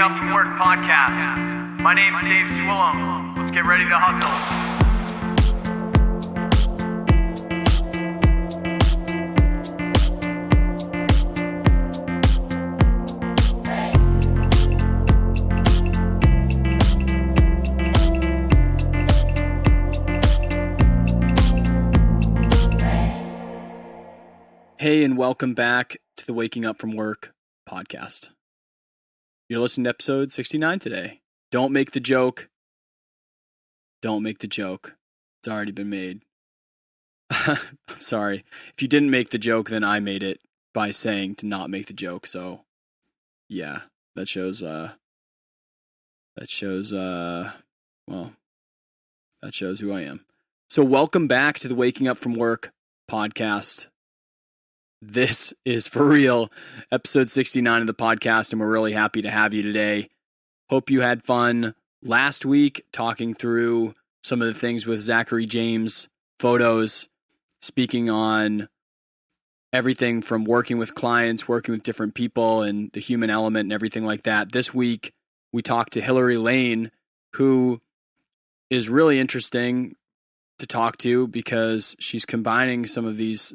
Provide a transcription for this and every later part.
Up From Work podcast. My name's Dave Swillum. Let's get ready to hustle. Hey, and welcome back to the Waking Up From Work podcast. You're listening to episode 69 today. Don't make the joke. Don't make the joke. It's already been made. I'm sorry. If you didn't make the joke, then I made it by saying to not make the joke. So, yeah, that shows who I am. So welcome back to the Waking Up From Work podcast. This is for real, episode 69 of the podcast, and we're really happy to have you today. Hope you had fun last week talking through some of the things with Zachary James photos, speaking on everything from working with clients, working with different people, and the human element and everything like that. This week, we talked to Hilary Lane, who is really interesting to talk to because she's combining some of these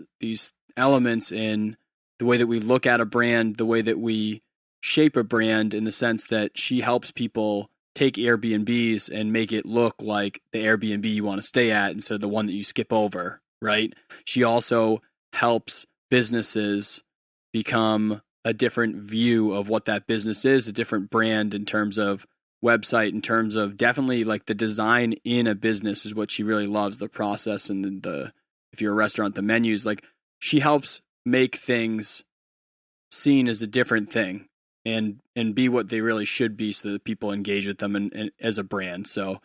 elements in the way that we look at a brand, the way that we shape a brand, in the sense that she helps people take Airbnbs and make it look like the Airbnb you want to stay at instead of the one that you skip over, right? She also helps businesses become a different view of what that business is, a different brand in terms of website, in terms of definitely like the design in a business is what she really loves, the process and the if you're a restaurant, the menus, like she helps make things seen as a different thing and be what they really should be so that people engage with them and as a brand. So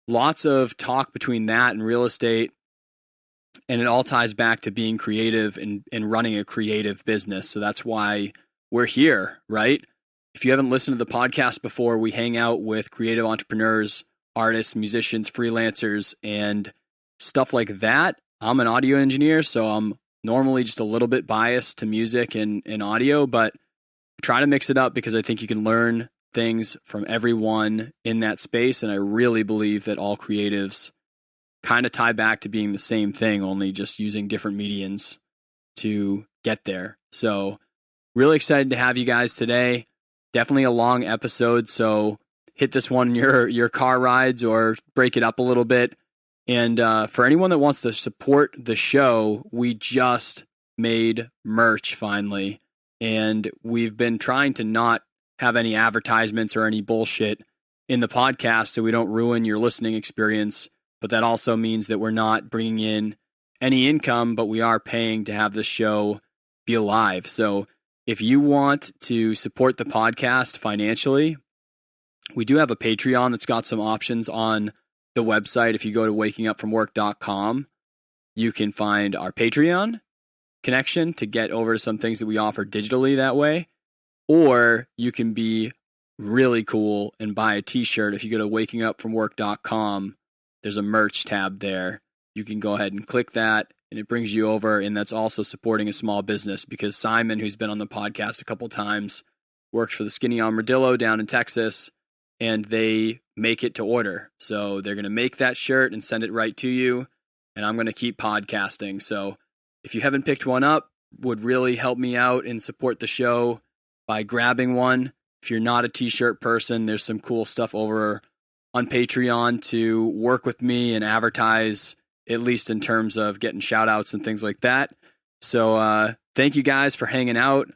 lots of talk between that and real estate, and it all ties back to being creative and running a creative business. So that's why we're here, right? If you haven't listened to the podcast before, we hang out with creative entrepreneurs, artists, musicians, freelancers, and stuff like that. I'm an audio engineer, so I'm normally just a little bit biased to music and audio, but try to mix it up because I think you can learn things from everyone in that space. And I really believe that all creatives kind of tie back to being the same thing, only just using different mediums to get there. So really excited to have you guys today. Definitely a long episode, so hit this one in your car rides or break it up a little bit. And for anyone that wants to support the show, we just made merch finally. And we've been trying to not have any advertisements or any bullshit in the podcast so we don't ruin your listening experience. But that also means that we're not bringing in any income, but we are paying to have the show be alive. So if you want to support the podcast financially, we do have a Patreon that's got some options on the website. If you go to wakingupfromwork.com, you can find our Patreon connection to get over to some things that we offer digitally that way. Or you can be really cool and buy a t-shirt. If you go to wakingupfromwork.com, there's a merch tab there. You can go ahead and click that and it brings you over. And that's also supporting a small business because Simon, who's been on the podcast a couple times, works for the Skinny Armadillo down in Texas, and they make it to order. So they're going to make that shirt and send it right to you. And I'm going to keep podcasting. So if you haven't picked one up, would really help me out and support the show by grabbing one. If you're not a t-shirt person, there's some cool stuff over on Patreon to work with me and advertise, at least in terms of getting shout outs and things like that. So thank you guys for hanging out.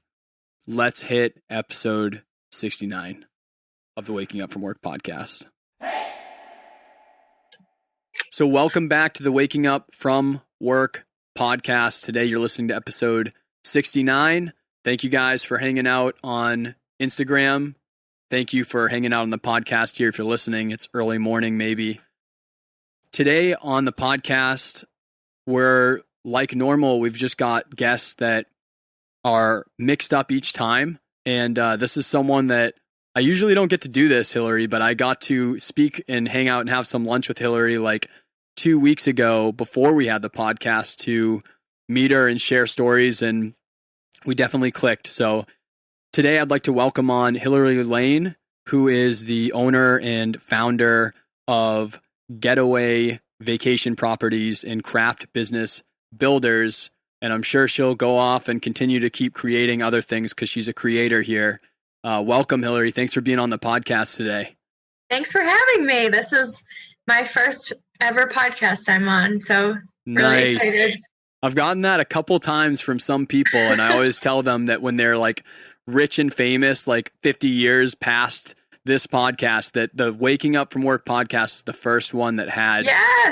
Let's hit episode 69 of the Waking Up From Work podcast. So welcome back to the Waking Up From Work podcast. Today you're listening to episode 69. Thank you guys for hanging out on Instagram. Thank you for hanging out on the podcast here. If you're listening, it's early morning maybe. Today on the podcast, we're like normal. We've just got guests that are mixed up each time. And this is someone that I usually don't get to do this, Hilary, but I got to speak and hang out and have some lunch with Hilary like 2 weeks ago before we had the podcast to meet her and share stories, and we definitely clicked. So today I'd like to welcome on Hilary Lane. who is the owner and founder of Getaway Vacation Properties and Craft Business Builders. And I'm sure she'll go off and continue to keep creating other things because she's a creator here. Welcome, Hilary. Thanks for being on the podcast today. Thanks for having me. This is my first ever podcast I'm on, so really excited. I've gotten that a couple times from some people, and I always tell them that when they're like rich and famous, like 50 years past this podcast, that the Waking Up From Work podcast is the first one that had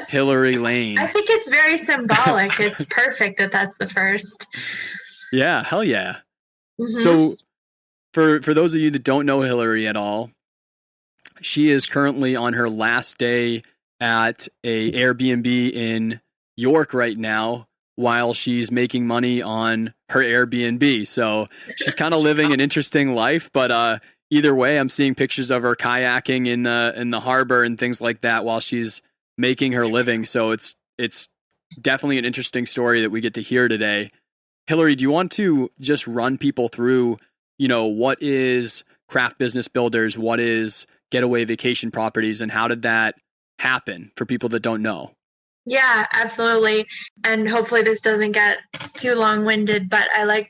Hilary Lane. I think it's very symbolic. It's perfect that that's the first. Yeah, hell yeah. Mm-hmm. So for those of you that don't know Hilary at all, she is currently on her last day at a Airbnb in York right now while she's making money on her Airbnb. So she's kind of living an interesting life, but either way, I'm seeing pictures of her kayaking in the harbor and things like that while she's making her living. So it's definitely an interesting story that we get to hear today. Hilary, do you want to just run people through, what is Craft Business Builders? What is Getaway Vacation Properties, and how did that happen for people that don't know? Yeah, absolutely. And hopefully this doesn't get too long-winded, but I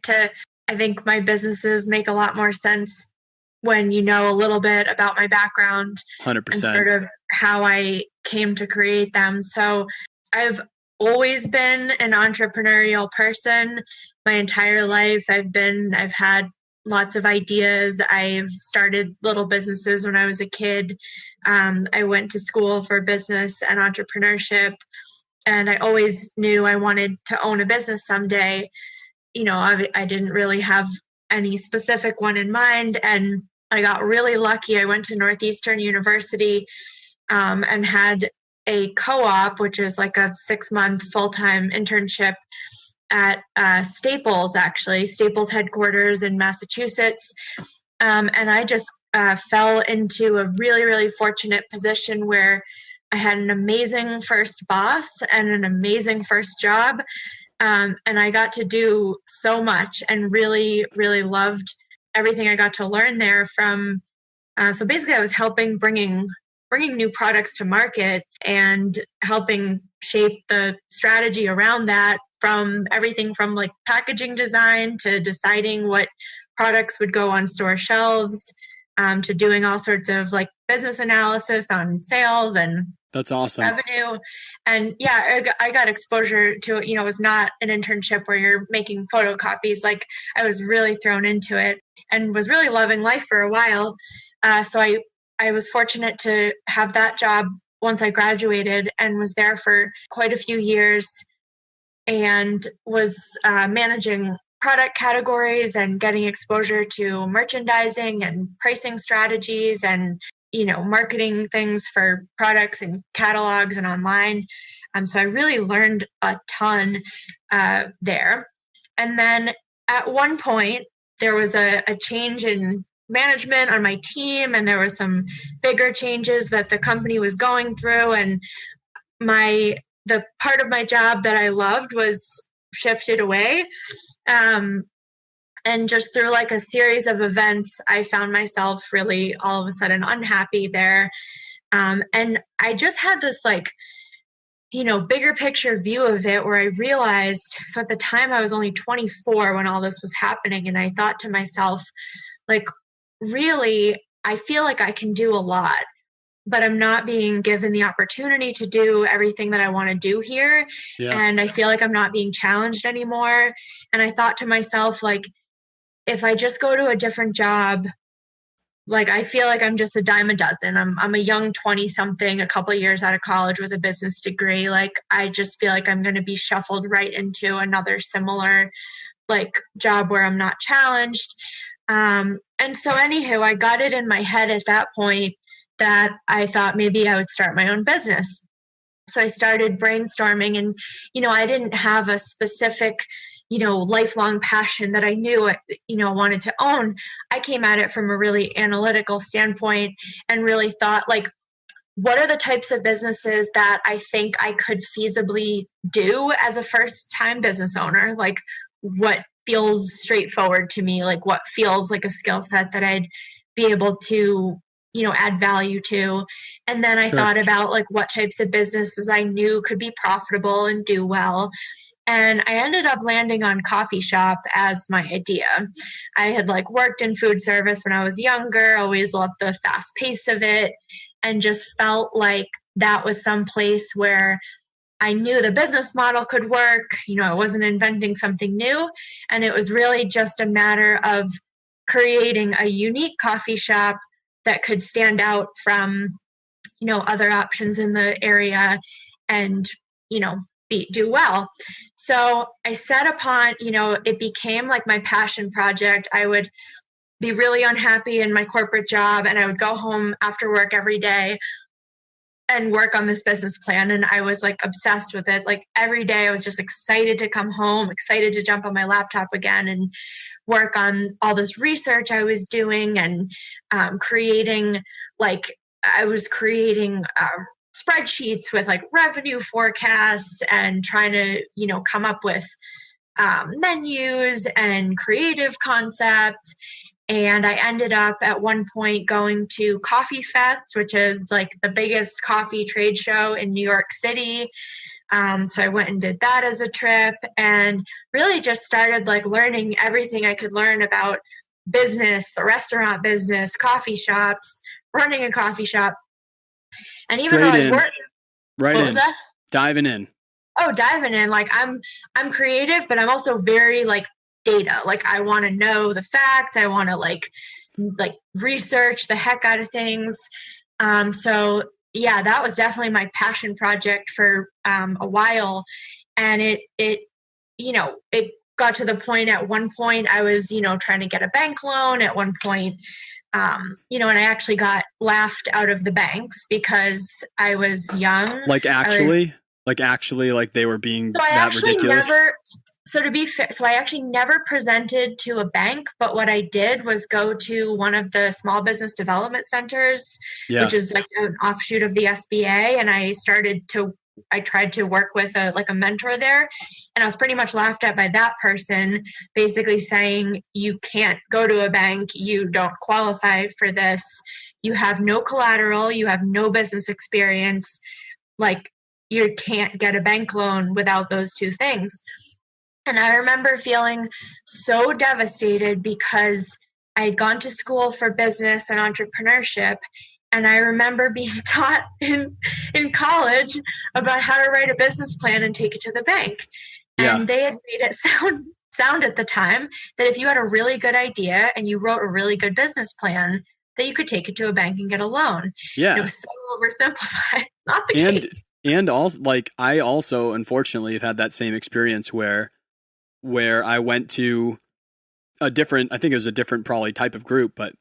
think my businesses make a lot more sense when you know a little bit about my background 100%. And sort of how I came to create them. So I've always been an entrepreneurial person my entire life. I've had lots of ideas. I've started little businesses when I was a kid. I went to school for business and entrepreneurship, and I always knew I wanted to own a business someday. I didn't really have any specific one in mind, and I got really lucky. I went to Northeastern University and had a co-op, which is like a 6-month full-time internship at Staples headquarters in Massachusetts. And I just fell into a really, really fortunate position where I had an amazing first boss and an amazing first job. And I got to do so much and really, really loved everything I got to learn there from. So basically I was helping bringing new products to market and helping shape the strategy around that, from everything from like packaging design to deciding what products would go on store shelves, to doing all sorts of like business analysis on sales and that's awesome. Revenue. And yeah, I got exposure to it. It was not an internship where you're making photocopies. Like I was really thrown into it and was really loving life for a while. So I was fortunate to have that job once I graduated and was there for quite a few years and was managing product categories and getting exposure to merchandising and pricing strategies and, marketing things for products and catalogs and online. So I really learned a ton there. And then at one point, there was a change in management on my team, and there were some bigger changes that the company was going through. And the part of my job that I loved was shifted away. And just through like a series of events, I found myself really all of a sudden unhappy there. And I just had this bigger picture view of it where I realized, so at the time I was only 24 when all this was happening. And I thought to myself, like, really, I feel like I can do a lot, but I'm not being given the opportunity to do everything that I want to do here. Yeah. And I feel like I'm not being challenged anymore. And I thought to myself, like, if I just go to a different job, like, I feel like I'm just a dime a dozen. I'm a young 20-something, a couple of years out of college with a business degree. Like, I just feel like I'm going to be shuffled right into another similar, like, job where I'm not challenged. And so anywho, I got it in my head at that point that I thought maybe I would start my own business. So I started brainstorming and, I didn't have a specific, lifelong passion that I knew, wanted to own. I came at it from a really analytical standpoint and really thought, like, what are the types of businesses that I think I could feasibly do as a first-time business owner? Like, what feels straightforward to me? Like, what feels like a skill set that I'd be able to add value to. And then I thought about like what types of businesses I knew could be profitable and do well. And I ended up landing on coffee shop as my idea. I had like worked in food service when I was younger, always loved the fast pace of it, and just felt like that was some place where I knew the business model could work. I wasn't inventing something new. And it was really just a matter of creating a unique coffee shop that could stand out from, other options in the area and, do well. So I set upon, it became like my passion project. I would be really unhappy in my corporate job, and I would go home after work every day and work on this business plan. And I was like obsessed with it. Like every day I was just excited to come home, excited to jump on my laptop again and work on all this research I was doing and creating spreadsheets with like revenue forecasts and trying to, come up with menus and creative concepts. And I ended up at one point going to Coffee Fest, which is like the biggest coffee trade show in New York City. So I went and did that as a trip and really just started like learning everything I could learn about business, the restaurant business, coffee shops, running a coffee shop. And even though I worked, what was that? Diving in. Oh, diving in. Like I'm creative, but I'm also very like data. Like I want to know the facts. I want to like research the heck out of things. So yeah, that was definitely my passion project for a while. And it got to the point at one point I was, trying to get a bank loan at one point. And I actually got laughed out of the banks because I was young. Like they were being that ridiculous. So I actually never presented to a bank, but what I did was go to one of the small business development centers, which is like an offshoot of the SBA. And I tried to work with a mentor there, and I was pretty much laughed at by that person, basically saying, you can't go to a bank. You don't qualify for this. You have no collateral. You have no business experience. Like you can't get a bank loan without those two things. And I remember feeling so devastated because I had gone to school for business and entrepreneurship. And I remember being taught in college about how to write a business plan and take it to the bank. And they had made it sound at the time that if you had a really good idea and you wrote a really good business plan, that you could take it to a bank and get a loan. Yeah. It was so oversimplified. Not the case. And also, like, I also, unfortunately, have had that same experience where I went to I think it was a different probably type of group, but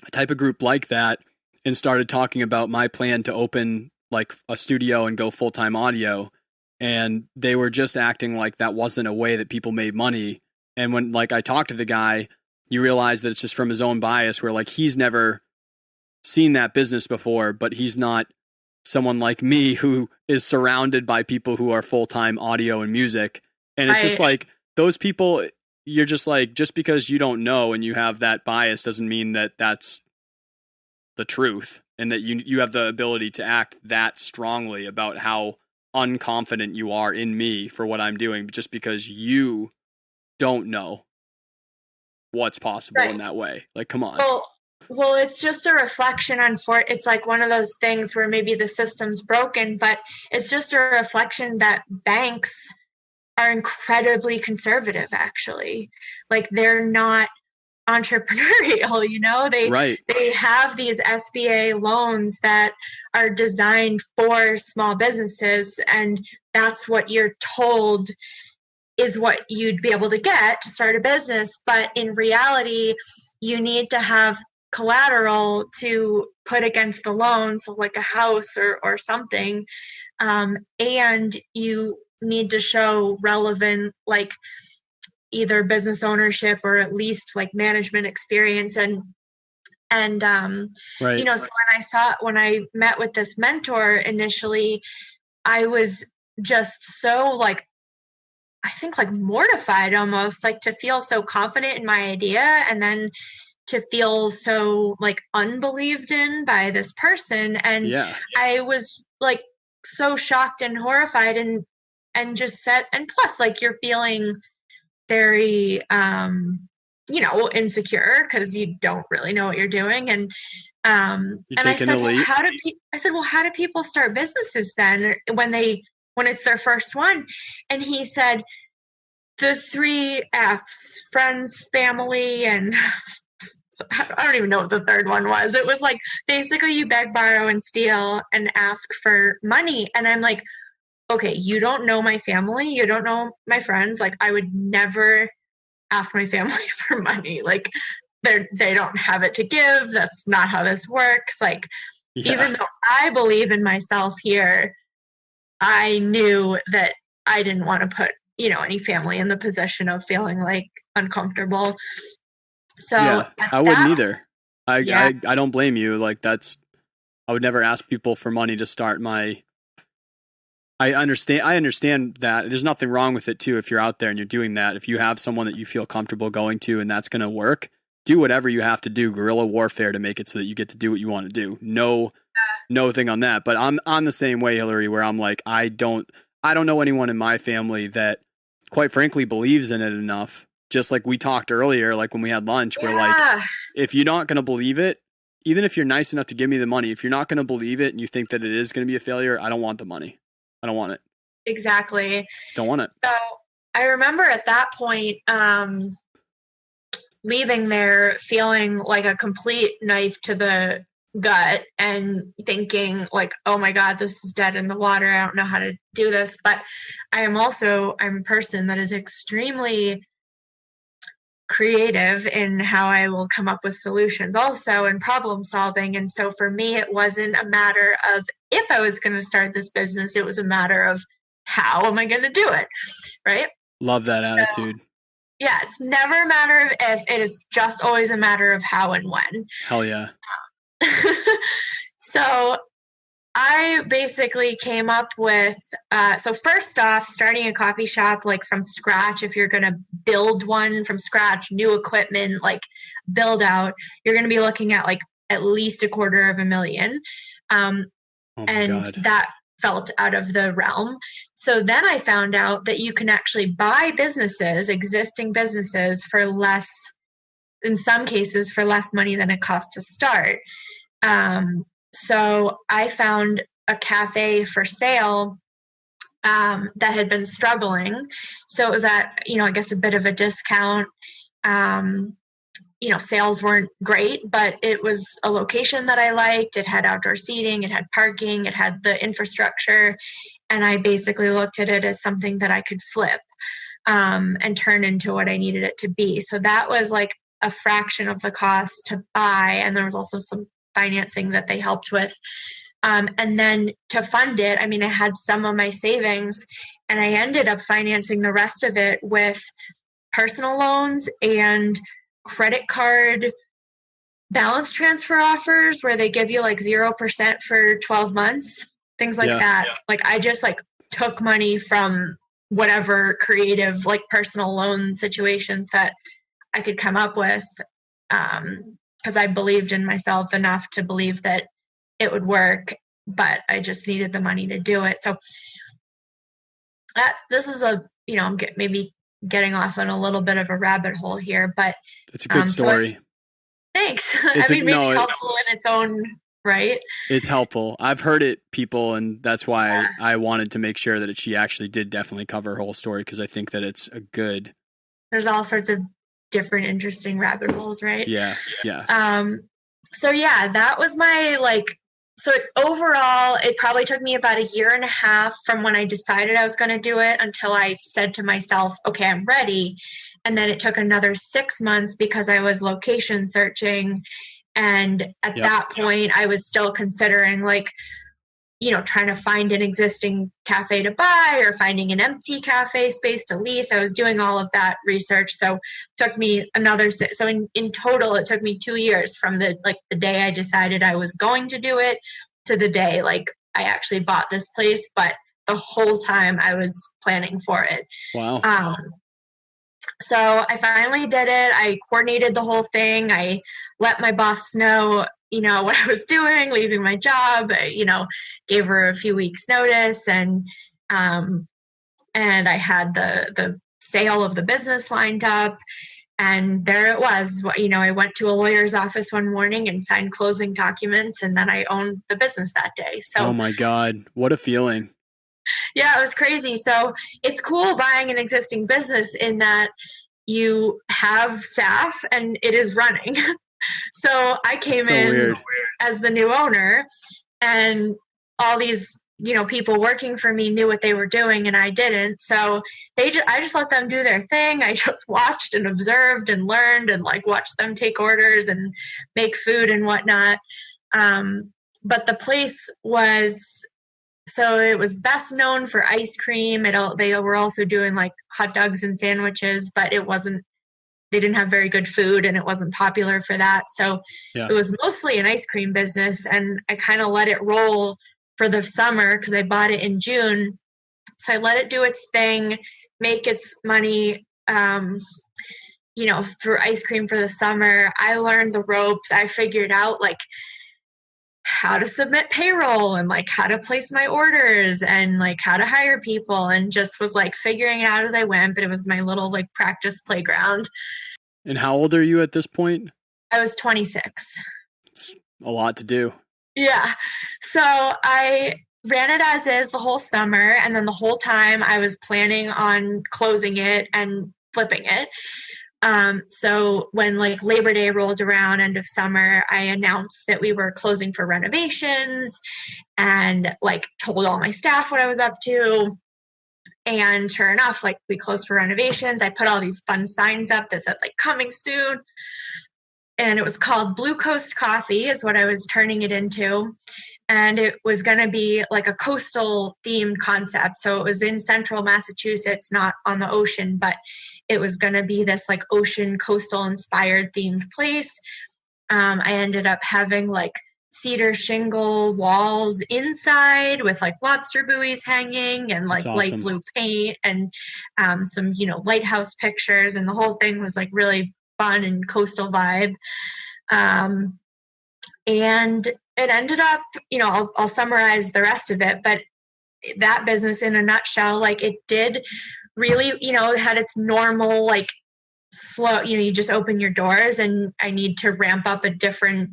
a type of group like that, and started talking about my plan to open like a studio and go full-time audio. And they were just acting like that wasn't a way that people made money. And when like I talked to the guy, you realize that it's just from his own bias where like he's never seen that business before, but he's not someone like me who is surrounded by people who are full-time audio and music. And it's just like those people, you're just like, just because you don't know and you have that bias doesn't mean that that's the truth, and that you have the ability to act that strongly about how unconfident you are in me for what I'm doing just because you don't know what's possible in that way. Like, come on. Well, it's just a reflection on it's like one of those things where maybe the system's broken, but it's just a reflection that banks are incredibly conservative, actually. Like they're not entrepreneurial, they have these SBA loans that are designed for small businesses, and that's what you're told is what you'd be able to get to start a business. But in reality, you need to have collateral to put against the loan, so like a house or something, and you need to show relevant like either business ownership or at least like management experience. So when I met with this mentor initially, I was just so like, I think like mortified almost, like to feel so confident in my idea and then to feel so like unbelieved in by this person. And I was like so shocked and horrified and just said, and plus like you're feeling very, insecure because you don't really know what you're doing. And I said, well, how do people start businesses then when it's their first one? And he said, the 3 F's: friends, family, and I don't even know what the third one was. It was like, basically you beg, borrow, and steal and ask for money. And I'm like, okay, you don't know my family. You don't know my friends. Like, I would never ask my family for money. Like, they don't have it to give. That's not how this works. Like, even though I believe in myself here, I knew that I didn't want to put, any family in the position of feeling like uncomfortable. So I wouldn't either. I don't blame you. Like, I would never ask people for money to start I understand that there's nothing wrong with it too. If you're out there and you're doing that, if you have someone that you feel comfortable going to and that's going to work, do whatever you have to do, guerrilla warfare, to make it so that you get to do what you want to do. No thing on that. But I'm the same way, Hilary, where I'm like, I don't know anyone in my family that quite frankly believes in it enough. Just like we talked earlier, like when we had lunch, we're like, if you're not going to believe it, even if you're nice enough to give me the money, if you're not going to believe it and you think that it is going to be a failure, I don't want the money. I don't want it. Exactly. Don't want it. So I remember at that point, leaving there feeling like a complete knife to the gut and thinking like, oh my God, this is dead in the water. I don't know how to do this. But I'm a person that is extremely creative in how I will come up with solutions also, and problem solving. And so for me, it wasn't a matter of if I was going to start this business, it was a matter of how am I going to do it? Right. Love that attitude. So, yeah. It's never a matter of if, it is just always a matter of how and when. Hell yeah. So I basically came up with, so first off, starting a coffee shop, like from scratch, if you're going to build one from scratch, new equipment, like build out, you're going to be looking at like at least $250,000. And that felt out of the realm. So then I found out that you can actually buy existing businesses for less, in some cases for less money than it costs to start. So I found a cafe for sale that had been struggling. So it was at, I guess a bit of a discount. Sales weren't great, but it was a location that I liked. It had outdoor seating, it had parking, it had the infrastructure. And I basically looked at it as something that I could flip and turn into what I needed it to be. So that was like a fraction of the cost to buy. And there was also some financing that they helped with. And then to fund it, I had some of my savings, and I ended up financing the rest of it with personal loans and credit card balance transfer offers where they give you like 0% for 12 months, things like that. Yeah. Like I just like took money from whatever creative, like personal loan situations that I could come up with. Because I believed in myself enough to believe that it would work, but I just needed the money to do it. So this is I'm maybe getting off on a little bit of a rabbit hole here, but it's a good story. Thanks. Maybe helpful in its own right. It's helpful. I've heard it, people, and that's why I wanted to make sure that she actually did definitely cover her whole story, because I think that it's a good. There's all sorts of different interesting rabbit holes, right? Yeah. So that was my so overall it probably took me about 1.5 years from when I decided I was going to do it until I said to myself, okay, I'm ready. And then it took another 6 months because I was location searching, and at that point I was still considering trying to find an existing cafe to buy or finding an empty cafe space to lease. I was doing all of that research. So it took me in total, it took me 2 years from the day I decided I was going to do it to the day, I actually bought this place, but the whole time I was planning for it. Wow. So I finally did it. I coordinated the whole thing. I let my boss know, what I was doing, leaving my job. Gave her a few weeks notice, and I had the sale of the business lined up. And there it was. I went to a lawyer's office one morning and signed closing documents, and then I owned the business that day. So, oh my God, what a feeling. Yeah, it was crazy. So it's cool buying an existing business in that you have staff and it is running. So I came in weird. as the new owner, and all these people working for me knew what they were doing and I didn't. So I just let them do their thing. I just watched and observed and learned and watched them take orders and make food and whatnot. But the place it was best known for ice cream. They were also doing hot dogs and sandwiches, but they didn't have very good food and it wasn't popular for that. So It was mostly an ice cream business, and I kind of let it roll for the summer because I bought it in June. So I let it do its thing, make its money, through ice cream for the summer. I learned the ropes. I figured out how to submit payroll and how to place my orders and how to hire people, and just was figuring it out as I went. But it was my little practice playground. And how old are you at this point? I was 26. It's a lot to do. Yeah. So I ran it as is the whole summer, and then the whole time I was planning on closing it and flipping it. So when Labor Day rolled around, end of summer, I announced that we were closing for renovations, and told all my staff what I was up to. And sure enough, we closed for renovations. I put all these fun signs up that said coming soon. And it was called Blue Coast Coffee is what I was turning it into. And it was going to be a coastal themed concept. So it was in central Massachusetts, not on the ocean, but it was going to be this ocean coastal inspired themed place. I ended up having cedar shingle walls inside with lobster buoys hanging and awesome. Light blue paint and some lighthouse pictures, and the whole thing was really fun and coastal vibe. And it ended up, I'll summarize the rest of it, but that business in a nutshell, it did really, it had its normal slow, you just open your doors, and I need to ramp up a different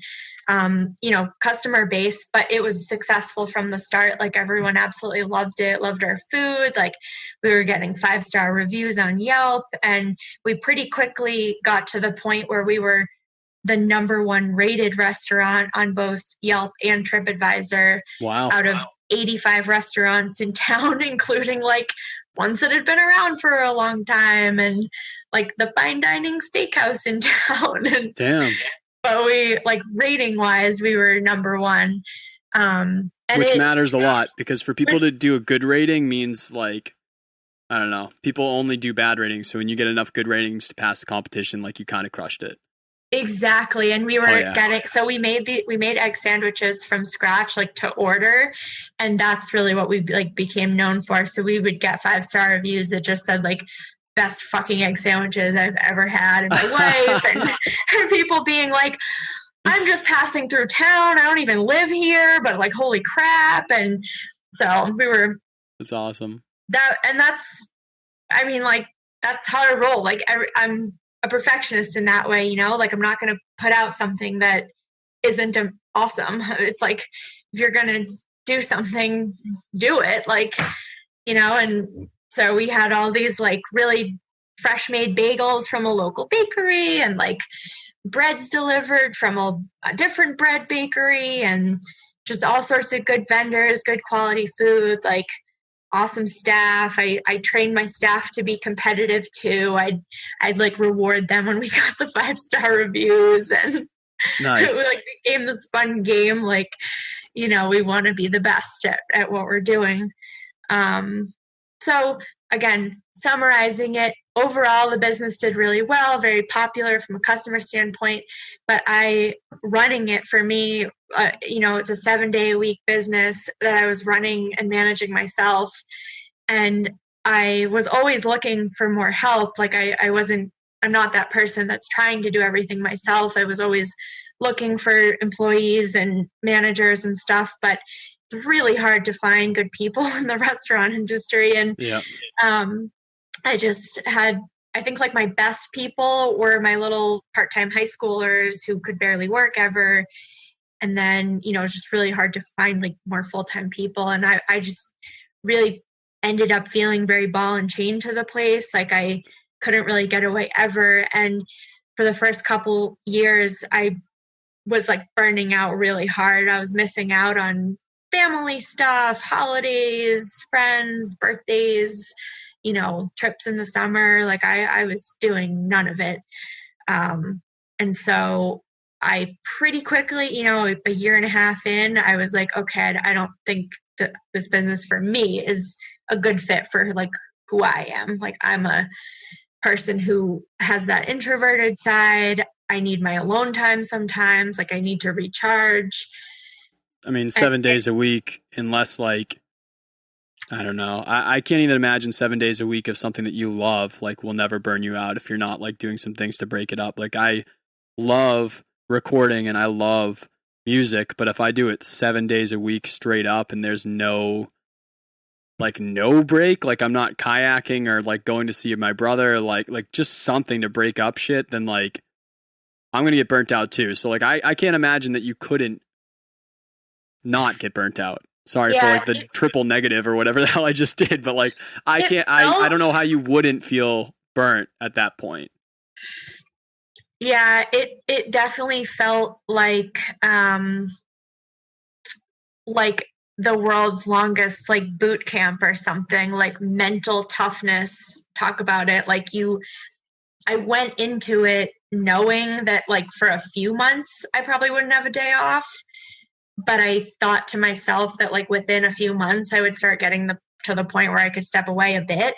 customer base, but it was successful from the start. Everyone absolutely loved it, loved our food. We were getting 5-star reviews on Yelp, and we pretty quickly got to the point where we were the number 1 rated restaurant on both Yelp and TripAdvisor. Wow. Out of 85 restaurants in town, including ones that had been around for a long time, and the fine dining steakhouse in town. And damn. But we rating wise, we were number 1. Which matters a lot, because for people to do a good rating means I don't know, people only do bad ratings. So when you get enough good ratings to pass the competition, you kind of crushed it. Exactly. And we were getting, so we made egg sandwiches from scratch, to order. And that's really what we became known for. So we would get 5-star reviews that just said best fucking egg sandwiches I've ever had in my life. And people being I'm just passing through town. I don't even live here, but holy crap. And so we were. That's awesome. That's how I roll. I'm a perfectionist in that way, I'm not going to put out something that isn't awesome. It's if you're going to do something, do it, and so we had all these really fresh made bagels from a local bakery, and breads delivered from a different bread bakery, and just all sorts of good vendors, good quality food, awesome staff. I trained my staff to be competitive too. I'd reward them when we got the 5-star reviews, and nice. It became this fun game. We want to be the best at what we're doing. So again, summarizing it, overall, the business did really well, very popular from a customer standpoint, but running it for me, it's a 7-day-a-week business that I was running and managing myself. And I was always looking for more help. Like I'm not that person that's trying to do everything myself. I was always looking for employees and managers and stuff, but it's really hard to find good people in the restaurant industry. And I think like my best people were my little part-time high schoolers who could barely work ever. And then, it's just really hard to find like more full-time people. And I just really ended up feeling very ball and chain to the place. Like I couldn't really get away ever. And for the first couple years, I was like burning out really hard. I was missing out on family stuff, holidays, friends, birthdays, trips in the summer. Like I was doing none of it. And so I pretty quickly, a year and a half in, I was like, okay, I don't think that this business for me is a good fit for like who I am. Like I'm a person who has that introverted side. I need my alone time sometimes. Like I need to recharge. I mean, 7 days a week, unless like, I don't know. I can't even imagine 7 days a week of something that you love, like will never burn you out if you're not like doing some things to break it up. Like I love recording and I love music, but if I do it 7 days a week straight up and there's no break, like I'm not kayaking or like going to see my brother, like just something to break up shit, then like I'm going to get burnt out too. So like I can't imagine that you couldn't not get burnt out. Sorry for like the triple negative or whatever the hell I just did, but like I don't know how you wouldn't feel burnt at that point. Yeah, it definitely felt like the world's longest like boot camp or something, like mental toughness. Talk about it. Like I went into it knowing that like for a few months I probably wouldn't have a day off. But I thought to myself that like within a few months I would start getting to the point where I could step away a bit.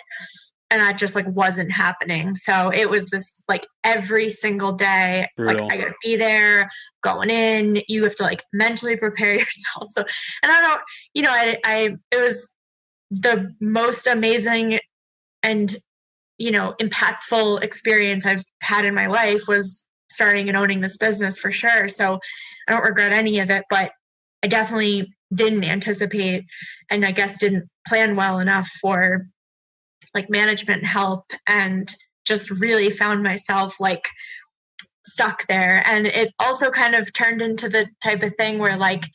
And that just like wasn't happening. So it was this like every single day, brutal. Like I gotta be there going in, you have to like mentally prepare yourself. So, and I don't, it was the most amazing and, impactful experience I've had in my life was starting and owning this business for sure. So I don't regret any of it, but I definitely didn't anticipate and I guess didn't plan well enough for like management help, and just really found myself like stuck there. And it also kind of turned into the type of thing where like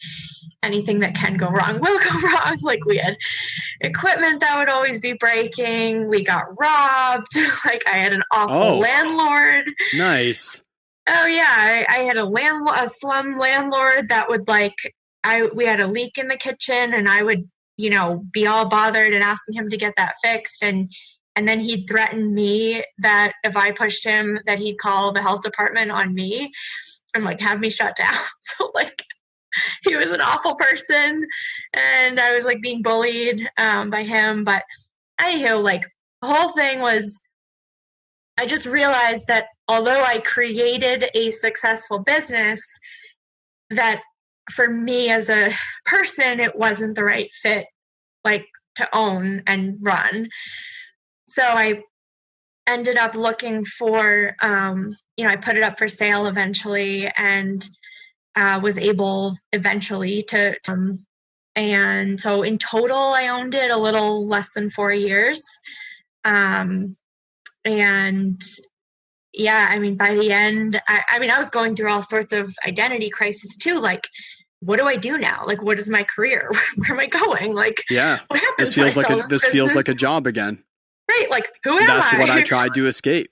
anything that can go wrong will go wrong. Like we had equipment that would always be breaking. We got robbed. Like I had an awful landlord. Nice. Oh yeah. I had a slum landlord that would like, we had a leak in the kitchen and I would, be all bothered and asking him to get that fixed. And then he'd threaten me that if I pushed him, that he'd call the health department on me and like have me shut down. So like he was an awful person and I was like being bullied by him. But anywho, like the whole thing was, I just realized that although I created a successful business, that for me as a person, it wasn't the right fit, like to own and run. So I ended up looking for, I put it up for sale eventually and was able eventually to, and so in total, I owned it a little less than 4 years. And yeah, I mean, by the end, I was going through all sorts of identity crisis too. Like, what do I do now? Like, what is my career? Where am I going? Like, yeah, what happens? This feels like a job again. Right. Like, who am I? That's what I tried to escape.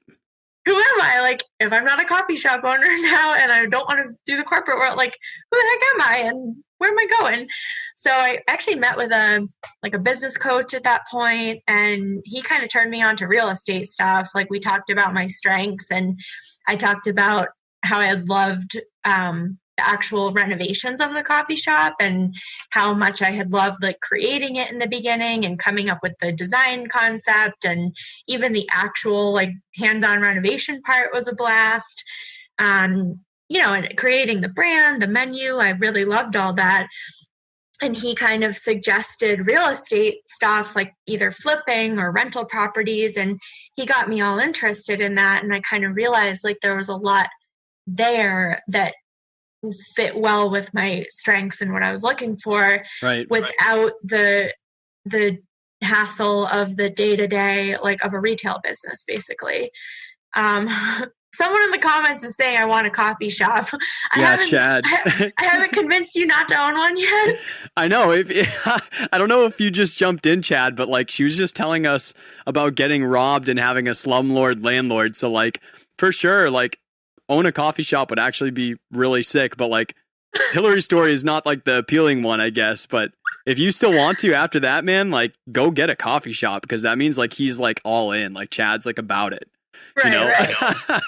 Who am I? Like, if I'm not a coffee shop owner now and I don't want to do the corporate world, like, who the heck am I and where am I going? So I actually met with a business coach at that point, and he kind of turned me on to real estate stuff. Like, we talked about my strengths, and I talked about how I had loved the actual renovations of the coffee shop and how much I had loved like creating it in the beginning and coming up with the design concept, and even the actual like hands-on renovation part was a blast. And creating the brand, the menu, I really loved all that. and he kind of suggested real estate stuff, like either flipping or rental properties. And he got me all interested in that. And I kind of realized like there was a lot there that fit well with my strengths and what I was looking for, without the hassle of the day-to-day, like of a retail business, basically. Someone in the comments is saying I want a coffee shop. Chad. I haven't convinced you not to own one yet. I know. I don't know if you just jumped in, Chad, but like she was just telling us about getting robbed and having a slumlord landlord. So like for sure, like own a coffee shop would actually be really sick. But like Hilary's story is not like the appealing one, I guess. But if you still want to after that, man, like go get a coffee shop, because that means like he's like all in. Like Chad's like about it. Right, you know? Right. So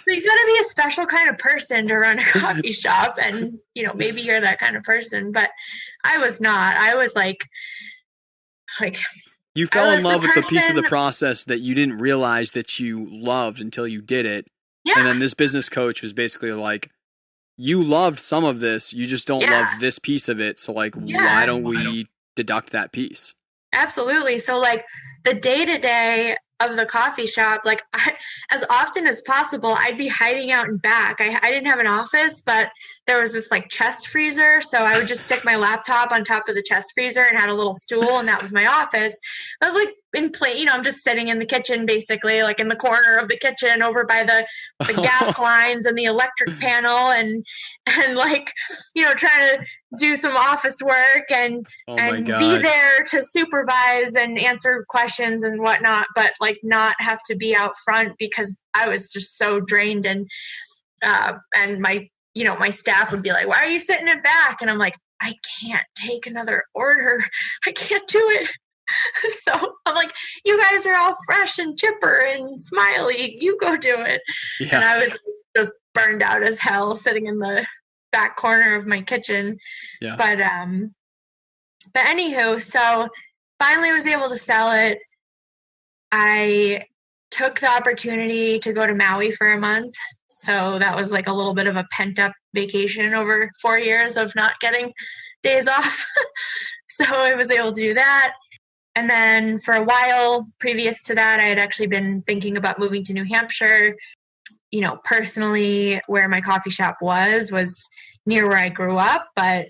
you got to be a special kind of person to run a coffee shop, and maybe you're that kind of person, but I was not. I was like you fell in love with the piece of the process that you didn't realize that you loved until you did it. Yeah. And then this business coach was basically like, you loved some of this, you just don't love this piece of it. So like, why don't we deduct that piece? Absolutely. So like the day-to-day of the coffee shop, like as often as possible, I'd be hiding out in back. I didn't have an office, but there was this like chest freezer. So I would just stick my laptop on top of the chest freezer and had a little stool, and that was my office. I was like in play, I'm just sitting in the kitchen, basically like in the corner of the kitchen over by the gas lines and the electric panel, and like, trying to do some office work and be there to supervise and answer questions and whatnot, but like not have to be out front because I was just so drained. And my, my staff would be like, why are you sitting in back? And I'm like, I can't take another order. I can't do it. So I'm like, you guys are all fresh and chipper and smiley. You go do it. Yeah. And I was just burned out as hell sitting in the back corner of my kitchen. Yeah. But anywho, so finally was able to sell it. I took the opportunity to go to Maui for a month. So that was like a little bit of a pent up vacation over 4 years of not getting days off. So I was able to do that. And then for a while previous to that, I had actually been thinking about moving to New Hampshire. Personally, where my coffee shop was near where I grew up. But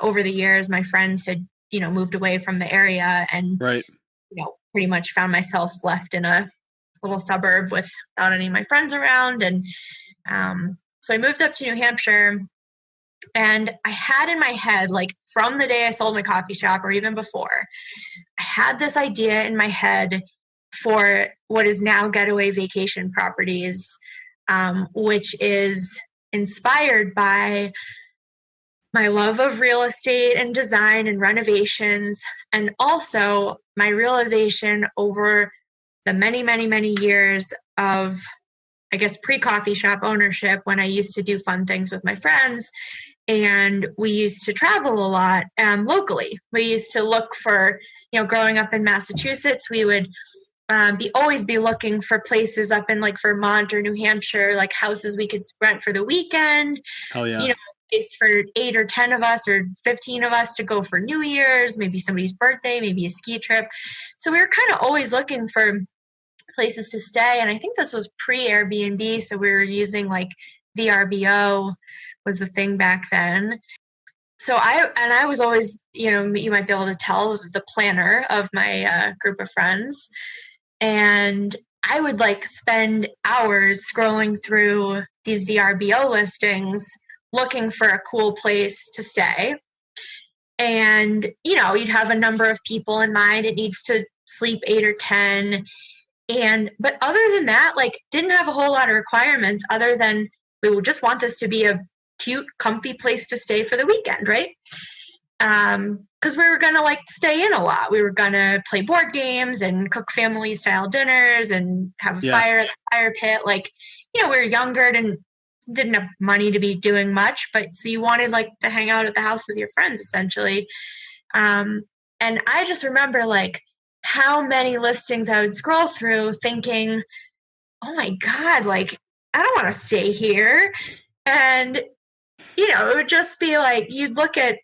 over the years, my friends had, moved away from the area, and, pretty much found myself left in a little suburb without any of my friends around. And so I moved up to New Hampshire. And I had in my head, like from the day I sold my coffee shop or even before, I had this idea in my head for what is now Getaway Vacation Properties, which is inspired by my love of real estate and design and renovations, and also my realization over the many, many, many years of, I guess, pre-coffee shop ownership, when I used to do fun things with my friends. And we used to travel a lot locally. We used to look for, growing up in Massachusetts, we would always be looking for places up in like Vermont or New Hampshire, like houses we could rent for the weekend. Oh yeah. Place for 8 or 10 of us or 15 of us to go for New Year's, maybe somebody's birthday, maybe a ski trip. So we were kind of always looking for places to stay. And I think this was pre-Airbnb. So we were using like VRBO was the thing back then. So I was always, you might be able to tell, the planner of my group of friends. And I would like spend hours scrolling through these VRBO listings looking for a cool place to stay. And, you'd have a number of people in mind. It needs to sleep 8 or 10. But other than that, like, didn't have a whole lot of requirements other than we would just want this to be a cute, comfy place to stay for the weekend, right? Because we were going to like stay in a lot. We were going to play board games and cook family style dinners and have a fire at the fire pit. Like, we were younger and didn't have money to be doing much, but so you wanted like to hang out at the house with your friends essentially. And I just remember like how many listings I would scroll through thinking, oh my God, like, I don't want to stay here. And, it would just be like, you'd look at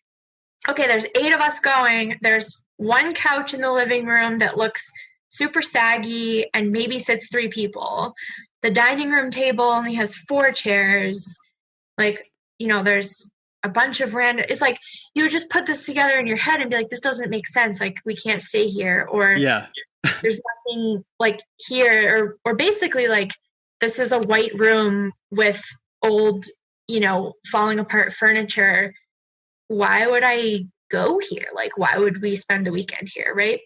okay, there's 8 of us going. There's one couch in the living room that looks super saggy and maybe sits 3 people. The dining room table only has 4 chairs. Like, there's a bunch of random, it's like you would just put this together in your head and be like, this doesn't make sense. Like, we can't stay here. Or Yeah. there's nothing like here, or basically like this is a white room with old, falling apart furniture. Why would I go here? Like, why would we spend the weekend here, right?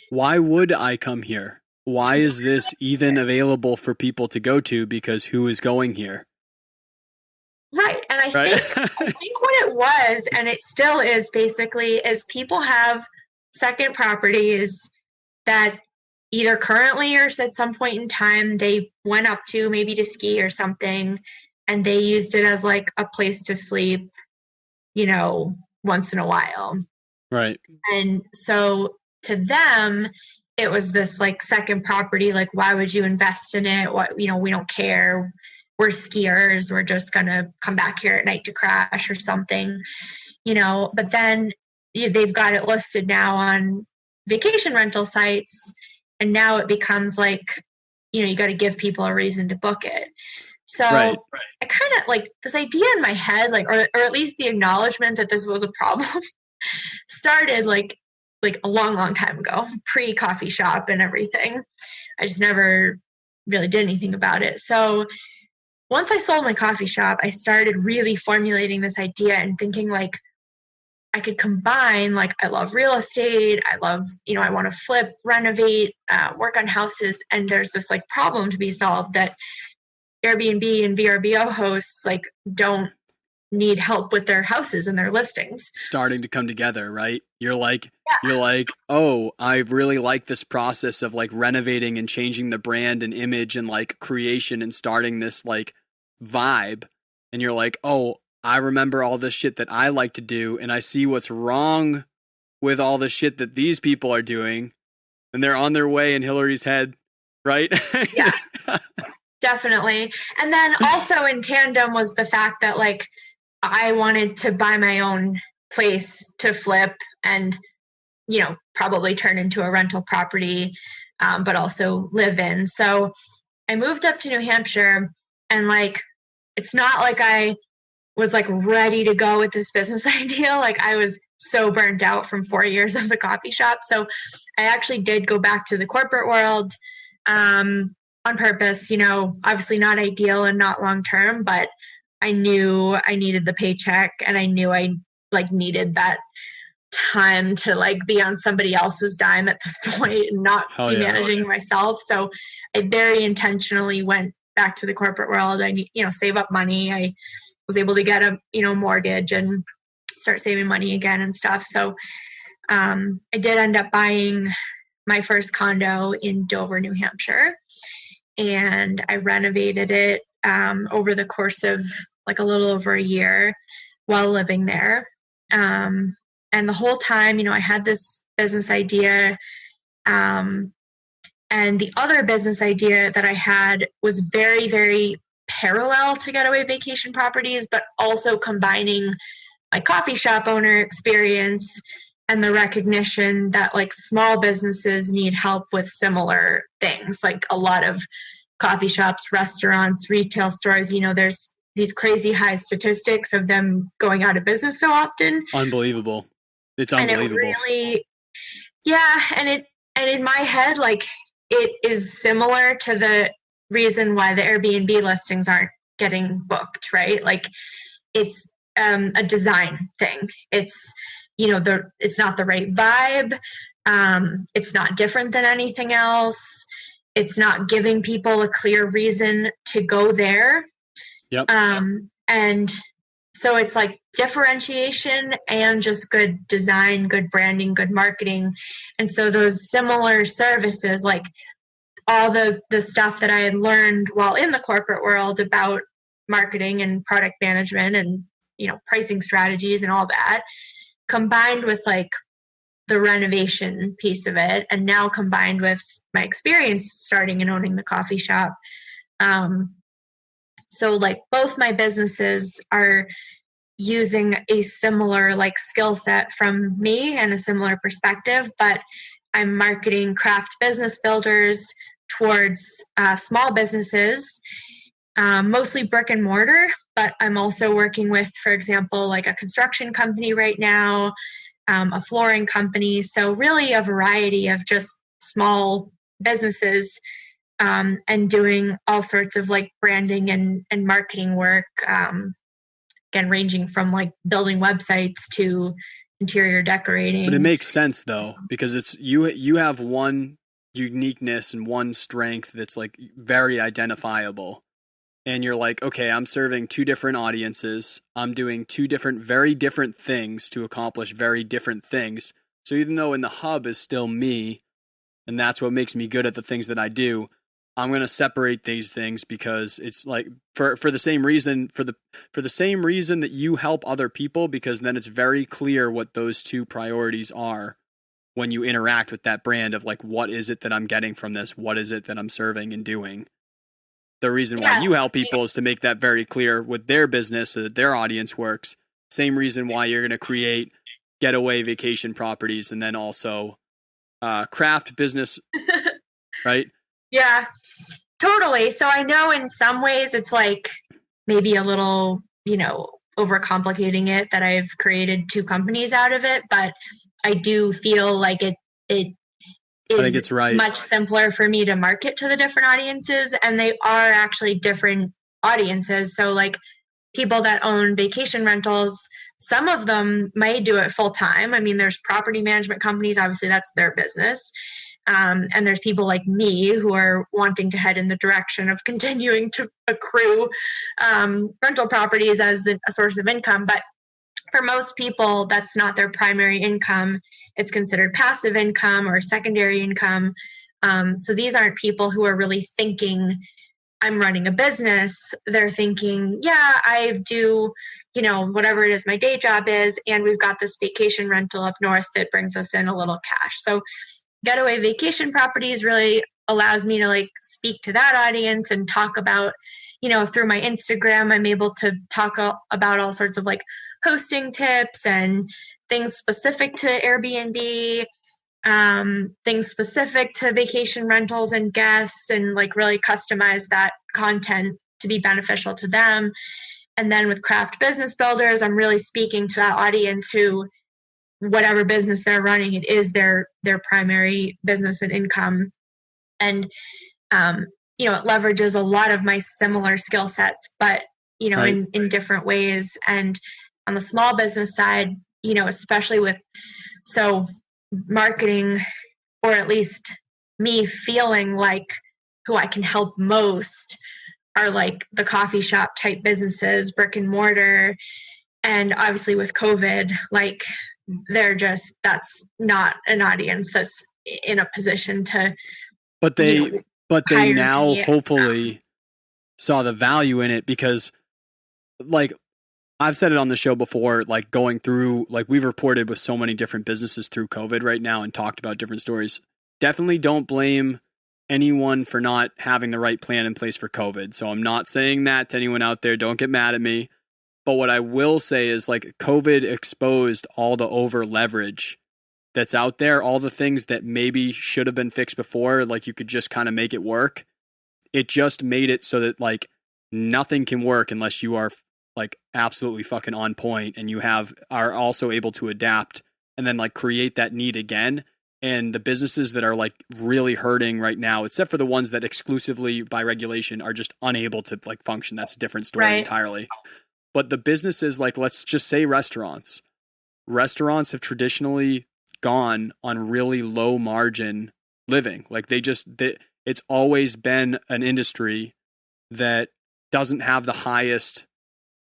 Why would I come here? Why is this even available for people to go to? Because who is going here? Right. And I think what it was, and it still is basically, is people have second properties that either currently or at some point in time they went up to, maybe to ski or something, and they used it as like a place to sleep, once in a while. Right. And so to them, it was this like second property. Like, why would you invest in it? What, we don't care. We're skiers. We're just going to come back here at night to crash or something, but then they've got it listed now on vacation rental sites. And now it becomes like, you got to give people a reason to book it. So right. I kind of like this idea in my head, like, or at least the acknowledgement that this was a problem started like a long, long time ago, pre-coffee shop and everything. I just never really did anything about it. So once I sold my coffee shop, I started really formulating this idea and thinking like I could combine, like, I love real estate. I love, I want to flip, renovate, work on houses. And there's this like problem to be solved that Airbnb and VRBO hosts like don't need help with their houses and their listings. Starting to come together, right? You're like, oh, I really like this process of like renovating and changing the brand and image and like creation and starting this like vibe. And you're like, oh, I remember all this shit that I like to do, and I see what's wrong with all the shit that these people are doing, and they're on their way in Hilary's head, right? Yeah, definitely. And then also in tandem was the fact that like I wanted to buy my own place to flip and, probably turn into a rental property, but also live in. So I moved up to New Hampshire, and like, it's not like I was like ready to go with this business idea. Like, I was so burnt out from 4 years of the coffee shop. So I actually did go back to the corporate world on purpose, obviously not ideal and not long-term, but I knew I needed the paycheck, and I knew I like needed that time to like be on somebody else's dime at this point and not be managing myself. So I very intentionally went back to the corporate world. I save up money. I was able to get a mortgage and start saving money again and stuff. So I did end up buying my first condo in Dover, New Hampshire, and I renovated it over the course of like a little over a year while living there. And the whole time, I had this business idea. And the other business idea that I had was very, very parallel to Getaway Vacation Properties, but also combining my coffee shop owner experience and the recognition that like small businesses need help with similar things. Like a lot of coffee shops, restaurants, retail stores, there's these crazy high statistics of them going out of business so often. Unbelievable. It's unbelievable. And it really, and in my head, like it is similar to the reason why the Airbnb listings aren't getting booked, right? Like it's a design thing. It's, it's not the right vibe. It's not different than anything else. It's not giving people a clear reason to go there. Yep. And so it's like differentiation and just good design, good branding, good marketing. And so those similar services, like all the stuff that I had learned while in the corporate world about marketing and product management and, pricing strategies and all that, combined with like the renovation piece of it, and now combined with my experience starting and owning the coffee shop. So like both my businesses are using a similar like skill set from me and a similar perspective, but I'm marketing craft business builders towards small businesses, mostly brick and mortar, but I'm also working with, for example, like a construction company right now, a flooring company. So really a variety of just small businesses, and doing all sorts of like branding and marketing work, again, ranging from like building websites to interior decorating. But it makes sense though, because it's you have one uniqueness and one strength that's like very identifiable. And you're like, okay, I'm serving two different audiences. I'm doing two different, very different things to accomplish very different things. So even though in the hub is still me, and that's what makes me good at the things that I do, I'm going to separate these things because it's like for the same reason, for the same reason that you help other people, because then it's very clear what those two priorities are when you interact with that brand of like, what is it that I'm getting from this? What is it that I'm serving and doing? The reason why you help people is to make that very clear with their business so that their audience works. Same reason why you're going to create getaway vacation properties and then also craft business, right? Yeah, totally. So I know in some ways it's like maybe a little, overcomplicating it that I've created two companies out of it, but I do feel like it I think it's right. Much simpler for me to market to the different audiences, and they are actually different audiences. So like people that own vacation rentals, some of them might do it full time. I mean, there's property management companies, obviously that's their business. And there's people like me who are wanting to head in the direction of continuing to accrue rental properties as a source of income. But for most people, that's not their primary income. It's considered passive income or secondary income. So these aren't people who are really thinking, I'm running a business. They're thinking, yeah, I do, whatever it is my day job is, and we've got this vacation rental up north that brings us in a little cash. So getaway vacation properties really allows me to like speak to that audience and talk about, through my Instagram, I'm able to talk about all sorts of like hosting tips and things specific to Airbnb, things specific to vacation rentals and guests, and like really customize that content to be beneficial to them. And then with craft business builders, I'm really speaking to that audience who, whatever business they're running, it is their primary business and income. And, it leverages a lot of my similar skill sets, but, right. in different ways. And on the small business side, especially so marketing, or at least me feeling like who I can help most are like the coffee shop type businesses, brick and mortar. And obviously with COVID, like that's not an audience that's in a position to, but they now me. Hopefully saw the value in it, because like I've said it on the show before, like going through, like we've reported with so many different businesses through COVID right now and talked about different stories. Definitely don't blame anyone for not having the right plan in place for COVID. So I'm not saying that to anyone out there. Don't get mad at me. But what I will say is like COVID exposed all the over leverage that's out there, all the things that maybe should have been fixed before, like you could just kind of make it work. It just made it so that like nothing can work unless you are like absolutely fucking on point and you are also able to adapt and then like create that need again. And the businesses that are like really hurting right now, except for the ones that exclusively by regulation are just unable to like function, that's a different story entirely. But the businesses, like let's just say restaurants have traditionally gone on really low margin living. Like it's always been an industry that doesn't have the highest,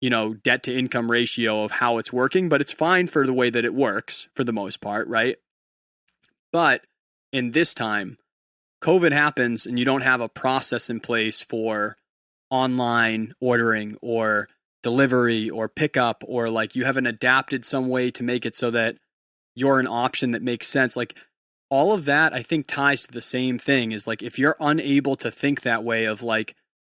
debt to income ratio of how it's working, but it's fine for the way that it works for the most part, right? But in this time, COVID happens and you don't have a process in place for online ordering or delivery or pickup, or like you haven't adapted some way to make it so that you're an option that makes sense. Like all of that, I think ties to the same thing, is like if you're unable to think that way of like,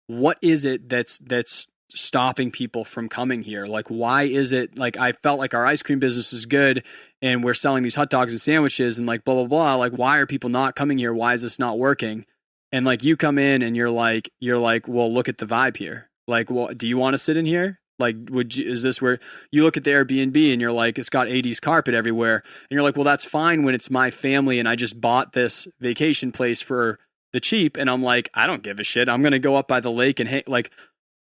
what is it that's stopping people from coming here? Like, why is it like, I felt like our ice cream business is good and we're selling these hot dogs and sandwiches and like, blah, blah, blah. Like, why are people not coming here? Why is this not working? And like, you come in and you're like, well, look at the vibe here. Like, well, do you want to sit in here? Like, is this where you look at the Airbnb and you're like, it's got 80s carpet everywhere. And you're like, well, that's fine when it's my family and I just bought this vacation place for the cheap. And I'm like, I don't give a shit. I'm going to go up by the lake and like,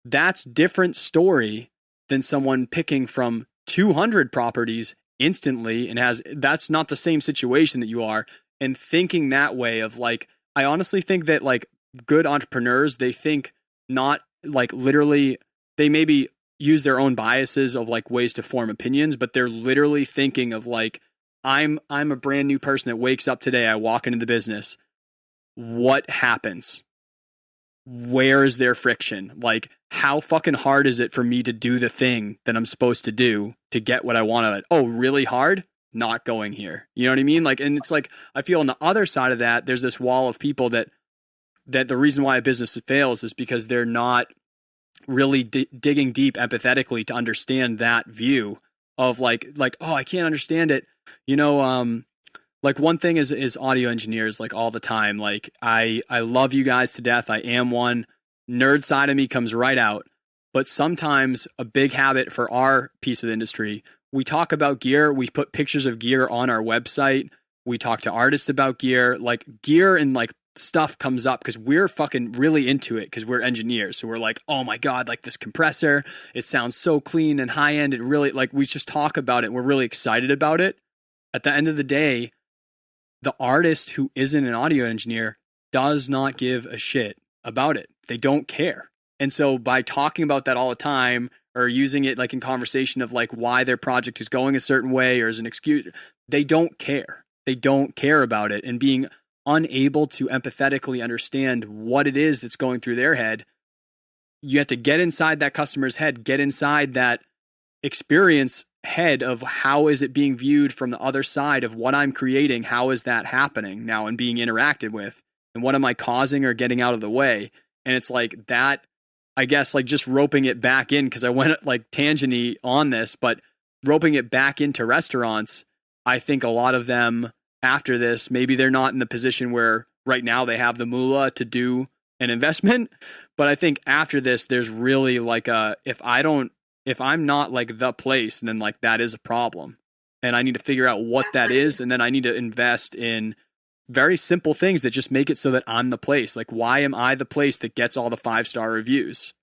that's different story than someone picking from 200 properties instantly and that's not the same situation that you are. And thinking that way of like, I honestly think that like good entrepreneurs, they think not like literally, they maybe use their own biases of like ways to form opinions, but they're literally thinking of like, I'm a brand new person that wakes up today. I walk into the business. What happens? Where is there friction? Like, how fucking hard is it for me to do the thing that I'm supposed to do to get what I want out of it? Oh, really hard? Not going here. You know what I mean? Like, and it's like, I feel on the other side of that, there's this wall of people that the reason why a business fails is because they're not really digging deep empathetically to understand that view of like, oh, I can't understand it. You know, like one thing is audio engineers, like all the time. Like I love you guys to death. I am one. Nerd side of me comes right out. But sometimes a big habit for our piece of the industry, we talk about gear. We put pictures of gear on our website. We talk to artists about gear, like gear and like stuff comes up because we're fucking really into it because we're engineers. So we're like, oh my God, like this compressor, it sounds so clean and high end. It really, like, we just talk about it. We're really excited about it. At the end of the day, the artist who isn't an audio engineer does not give a shit about it. They don't care. And so by talking about that all the time or using it like in conversation of like why their project is going a certain way or as an excuse, they don't care. They don't care about it. And being unable to empathetically understand what it is that's going through their head, you have to get inside that customer's head, get inside that experience head of how is it being viewed from the other side of what I'm creating. How is that happening now and being interacted with? And what am I causing or getting out of the way? And it's like that, I guess, like just roping it back in, because I went like tangent-y on this, but roping it back into restaurants, I think a lot of them after this, maybe they're not in the position where right now they have the moolah to do an investment. But I think after this, there's really like if I'm not like the place, then like that is a problem. And I need to figure out what that is. And then I need to invest in very simple things that just make it so that I'm the place. Like, why am I the place that gets all the 5-star reviews?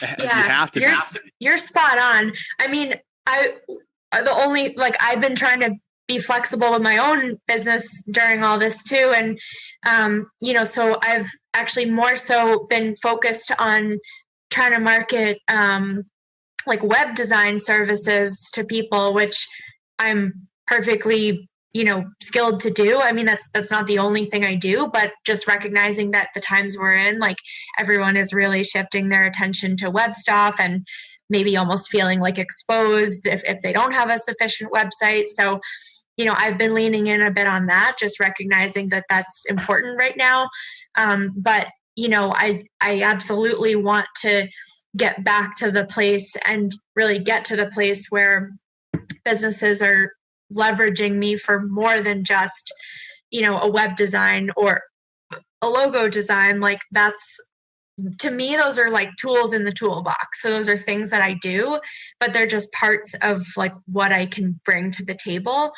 Yeah, you have to. You're spot on. I mean, I've been trying to be flexible with my own business during all this too. And, so I've actually more so been focused on trying to market, like web design services to people, which I'm perfectly, skilled to do. I mean, that's not the only thing I do, but just recognizing that the times we're in, like everyone is really shifting their attention to web stuff and maybe almost feeling like exposed if they don't have a sufficient website. So, I've been leaning in a bit on that, just recognizing that that's important right now. But, I absolutely want to get back to the place and really get to the place where businesses are leveraging me for more than just, a web design or a logo design. Like that's, to me, those are like tools in the toolbox. So those are things that I do, but they're just parts of like what I can bring to the table.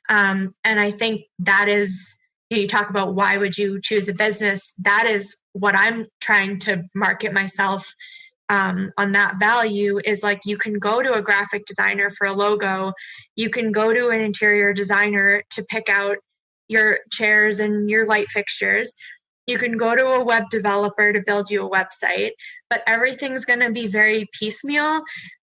And I think that is, you talk about why would you choose a business? That is what I'm trying to market myself on that value is like, you can go to a graphic designer for a logo. You can go to an interior designer to pick out your chairs and your light fixtures. You can go to a web developer to build you a website, but everything's going to be very piecemeal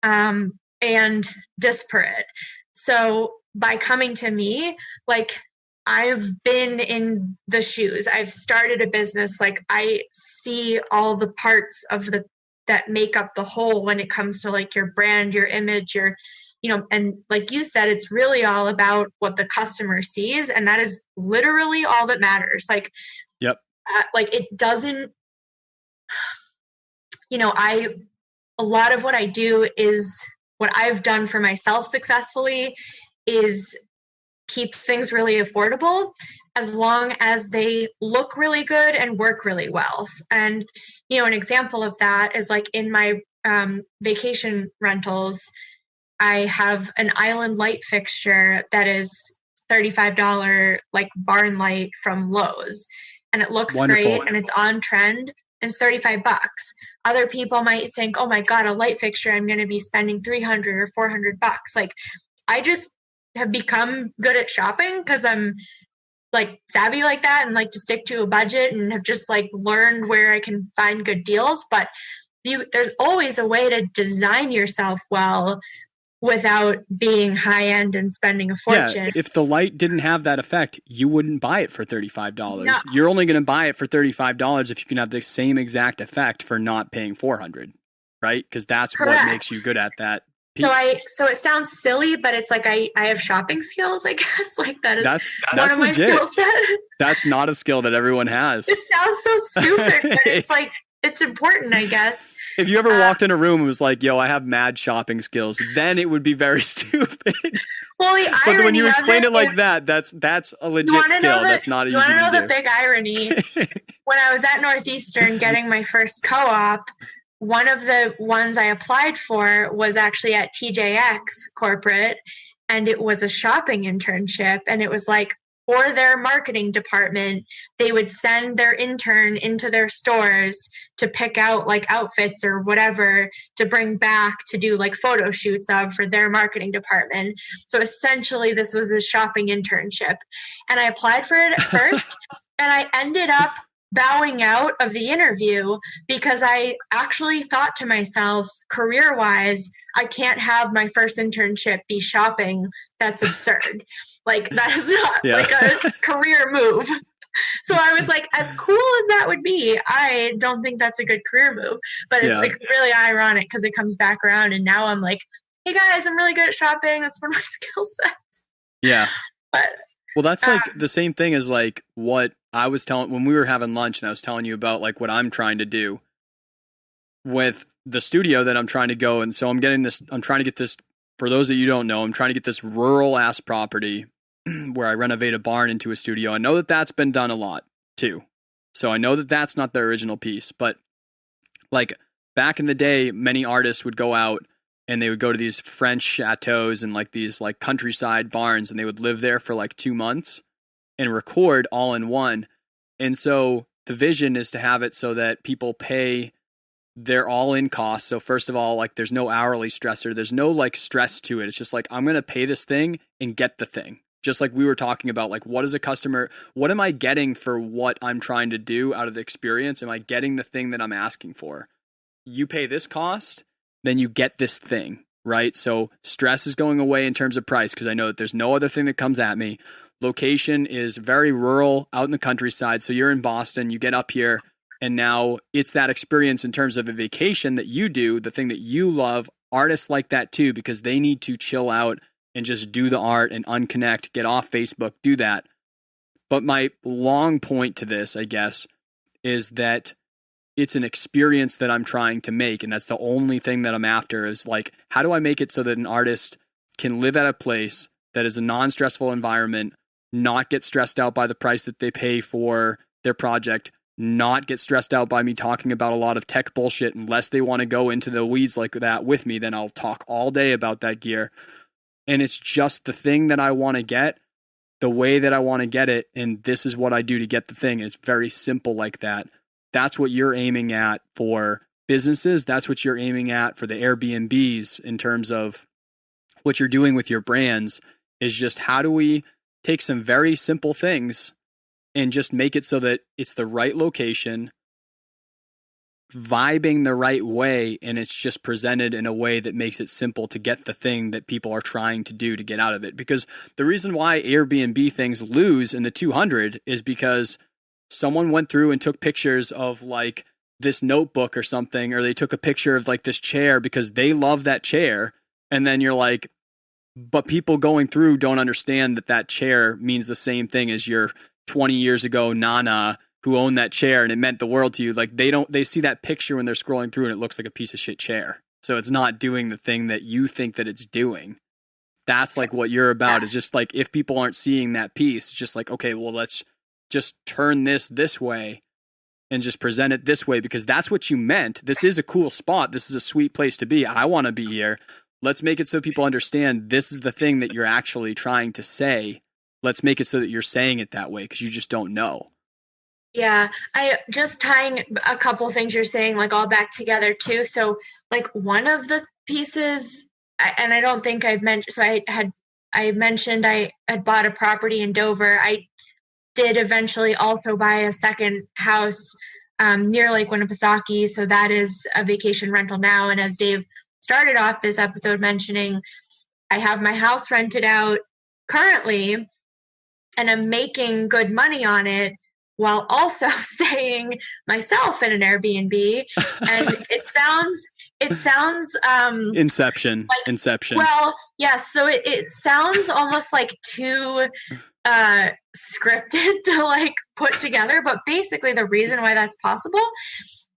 and disparate. So by coming to me, like I've been in the shoes, I've started a business, like I see all the parts of that make up the whole when it comes to like your brand, your image, your, and like you said, it's really all about what the customer sees. And that is literally all that matters. Like, yep. Like it doesn't, a lot of what I do is what I've done for myself successfully is keep things really affordable as long as they look really good and work really well. And, an example of that is like in my vacation rentals, I have an island light fixture that is $35 like barn light from Lowe's, and it looks Wonderful. great and it's on trend and it's $35. Other people might think, oh my God, a light fixture, I'm going to be spending $300 or $400. Like, I just have become good at shopping because I'm like savvy like that and like to stick to a budget and have just like learned where I can find good deals. But there's always a way to design yourself well without being high end and spending a fortune. Yeah, if the light didn't have that effect, you wouldn't buy it for $35. No. You're only going to buy it for $35 if you can have the same exact effect for not paying $400, right? Because that's Correct. what makes you good at that piece. So it sounds silly, but it's like I have shopping skills, I guess. Like that's one of legit. my skill set. That's not a skill that everyone has. It sounds so stupid, but it's like it's important, I guess. If you ever walked in a room and was like, yo, I have mad shopping skills, then it would be very stupid. Well, the but when you irony explain of it like is, that, that's a legit skill. That's not easy to do. You want to know the big irony? When I was at Northeastern getting my first co-op, one of the ones I applied for was actually at TJX corporate, and it was a shopping internship, and it was like for their marketing department, they would send their intern into their stores to pick out like outfits or whatever to bring back to do like photo shoots of for their marketing department. So essentially this was a shopping internship. And I applied for it at first and I ended up bowing out of the interview because I actually thought to myself, career-wise, I can't have my first internship be shopping. That's absurd. Like, that is not like a career move. So I was like, as cool as that would be, I don't think that's a good career move. But it's like really ironic because it comes back around and now I'm like, hey guys, I'm really good at shopping. That's one of my skill sets. Yeah. But well, that's like the same thing as like what I was telling when we were having lunch and I was telling you about like what I'm trying to do with the studio that I'm trying to go. And so I'm trying to get this, for those of you who don't know, I'm trying to get this rural ass property where I renovate a barn into a studio. I know that that's been done a lot too. So I know that that's not the original piece, but like back in the day, many artists would go out and they would go to these French chateaus and like these like countryside barns and they would live there for like 2 months and record all in one. And so the vision is to have it so that people pay their all-in costs. So first of all, like there's no hourly stressor. There's no like stress to it. It's just like, I'm going to pay this thing and get the thing. Just like we were talking about, like what am I getting for what I'm trying to do out of the experience? Am I getting the thing that I'm asking for? You pay this cost, then you get this thing, right? So stress is going away in terms of price because I know that there's no other thing that comes at me. Location is very rural out in the countryside. So you're in Boston, you get up here, and now it's that experience in terms of a vacation that you do, the thing that you love. Artists like that too, because they need to chill out and just do the art and unconnect, get off Facebook, do that. But my long point to this, I guess, is that it's an experience that I'm trying to make. And that's the only thing that I'm after is like, how do I make it so that an artist can live at a place that is a non-stressful environment, not get stressed out by the price that they pay for their project, not get stressed out by me talking about a lot of tech bullshit unless they want to go into the weeds like that with me, then I'll talk all day about that gear. And it's just the thing that I want to get, the way that I want to get it, and this is what I do to get the thing. And it's very simple like that. That's what you're aiming at for businesses. That's what you're aiming at for the Airbnbs in terms of what you're doing with your brands, is just how do we take some very simple things and just make it so that it's the right location, vibing the right way, and it's just presented in a way that makes it simple to get the thing that people are trying to do to get out of it. Because the reason why Airbnb things lose in the 200 is because someone went through and took pictures of like this notebook or something, or they took a picture of like this chair because they love that chair. And then you're like, but people going through don't understand that that chair means the same thing as your 20 years ago Nana who own that chair and it meant the world to you, like they see that picture when they're scrolling through and it looks like a piece of shit chair. So it's not doing the thing that you think that it's doing. That's like what you're about, is just like, if people aren't seeing that piece, just like, okay, well, let's just turn this way and just present it this way, because that's what you meant. This is a cool spot. This is a sweet place to be. I want to be here. Let's make it so people understand this is the thing that you're actually trying to say. Let's make it so that you're saying it that way, because you just don't know. Yeah, I just tying a couple things you're saying like all back together too. So like one of the pieces, and I don't think I've mentioned, so I mentioned I had bought a property in Dover. I did eventually also buy a second house near Lake Winnipesaukee. So that is a vacation rental now. And as Dave started off this episode mentioning, I have my house rented out currently and I'm making good money on it while also staying myself in an Airbnb. And it sounds Inception. Well, yeah, so it sounds almost like too scripted to like put together, but basically the reason why that's possible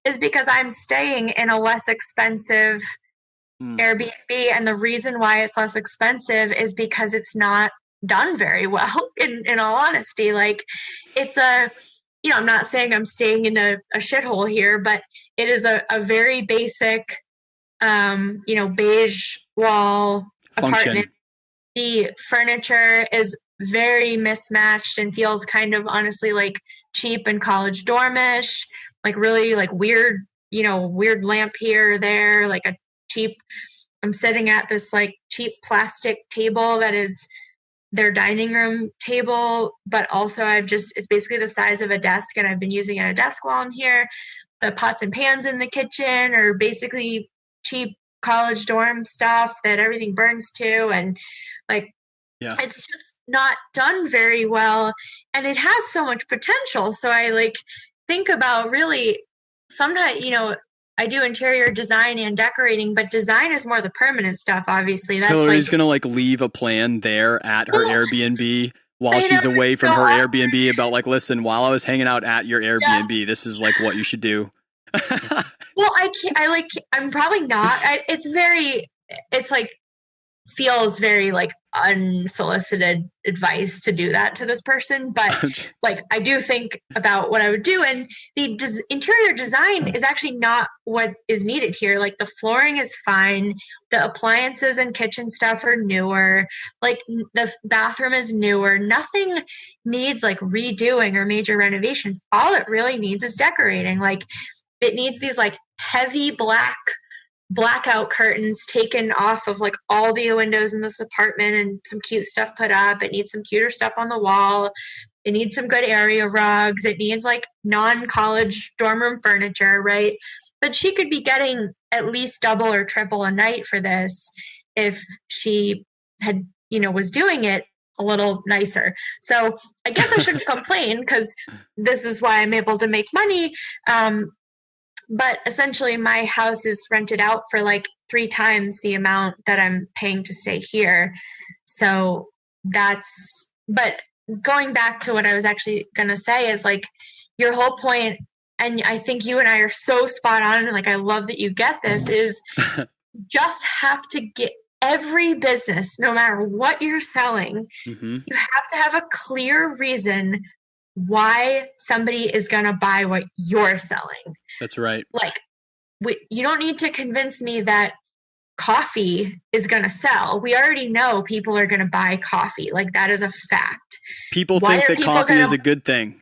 is because I'm staying in a less expensive Airbnb, and the reason why it's less expensive is because it's not done very well, in all honesty. Like, it's I'm not saying I'm staying in a shithole here, but it is a very basic beige wall apartment. The furniture is very mismatched and feels kind of honestly like cheap and college dormish, like really like weird lamp here or there, like I'm sitting at this like cheap plastic table that is their dining room table, but also it's basically the size of a desk, and I've been using it as a desk while I'm here. The pots and pans in the kitchen are basically cheap college dorm stuff that everything burns to, and like, it's just not done very well, and it has so much potential. So I like think about really sometimes, I do interior design and decorating, but design is more the permanent stuff. Obviously, that's Hilary's gonna like leave a plan there at her Airbnb while she's away from her Airbnb about like, listen, while I was hanging out at your Airbnb, this is like what you should do. Well, I'm probably not. It's like feels very like unsolicited advice to do that to this person, but like I do think about what I would do, and the interior design is actually not what is needed here. Like, the flooring is fine, the appliances and kitchen stuff are newer, like the bathroom is newer, nothing needs like redoing or major renovations. All it really needs is decorating. Like, it needs these like heavy blackout curtains taken off of like all the windows in this apartment, and some cute stuff put up. It needs some cuter stuff on the wall. It needs some good area rugs. It needs like non-college dorm room furniture, right? But she could be getting at least double or triple a night for this if she had, was doing it a little nicer. So I guess I shouldn't complain, because this is why I'm able to make money. But essentially my house is rented out for like 3 times the amount that I'm paying to stay here. So but going back to what I was actually going to say is like, your whole point, and I think you and I are so spot on, and like I love that you get this, is just have to get every business, no matter what you're selling, you have to have a clear reason why somebody is going to buy what you're selling. That's right. Like, you don't need to convince me that coffee is going to sell. We already know people are going to buy coffee. Like, that is a fact. People think that coffee is a good thing.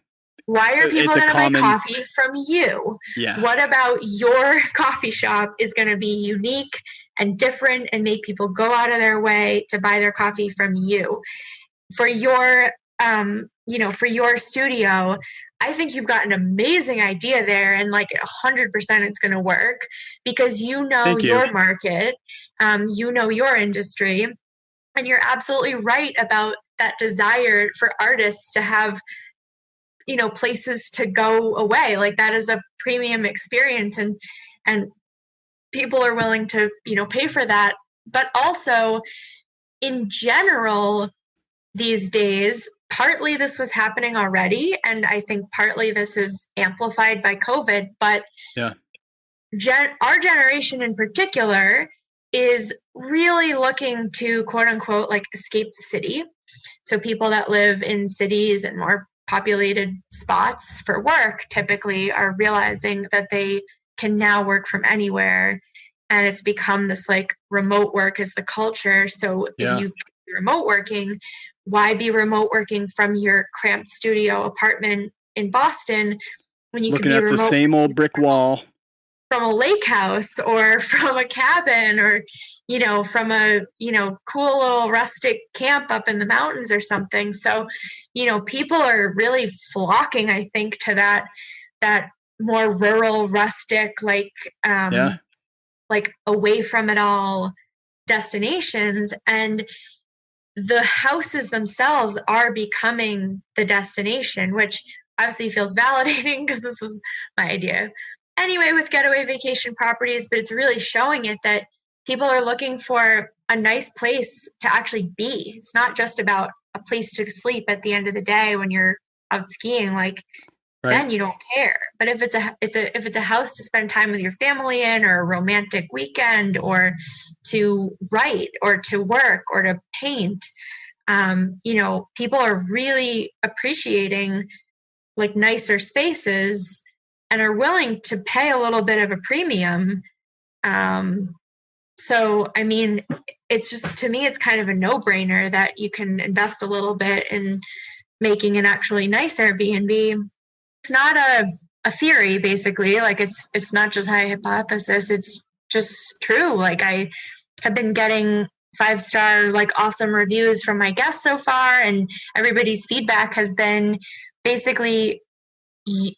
Why are people going to buy coffee from you? Yeah. What about your coffee shop is going to be unique and different and make people go out of their way to buy their coffee from you? For your for your studio, I think you've got an amazing idea there, and like 100% it's going to work, because your market, your industry, and you're absolutely right about that desire for artists to have, places to go away. Like, that is a premium experience, and people are willing to, pay for that. But also, in general, these days, partly this was happening already, and I think partly this is amplified by COVID, but yeah, our generation in particular is really looking to, quote unquote, like escape the city. So people that live in cities and more populated spots for work typically are realizing that they can now work from anywhere, and it's become this like remote work is the culture. So if you be remote working, why be remote working from your cramped studio apartment in Boston when you looking can be at remote the same old brick wall from a lake house or from a cabin, or from a cool little rustic camp up in the mountains or something. So people are really flocking, I think, to that more rural, rustic, like away from it all destinations. And the houses themselves are becoming the destination, which obviously feels validating because this was my idea anyway with getaway vacation properties, but it's really showing it that people are looking for a nice place to actually be. It's not just about a place to sleep at the end of the day when you're out skiing, like then you don't care. But if it's a house to spend time with your family in, or a romantic weekend, or to write or to work or to paint, people are really appreciating like nicer spaces and are willing to pay a little bit of a premium. So, I mean, it's just, to me, it's kind of a no-brainer that you can invest a little bit in making an actually nice Airbnb. It's not a theory, basically. Like it's not just high hypothesis. It's just true. Like I have been getting 5-star, like awesome reviews from my guests so far, and everybody's feedback has been basically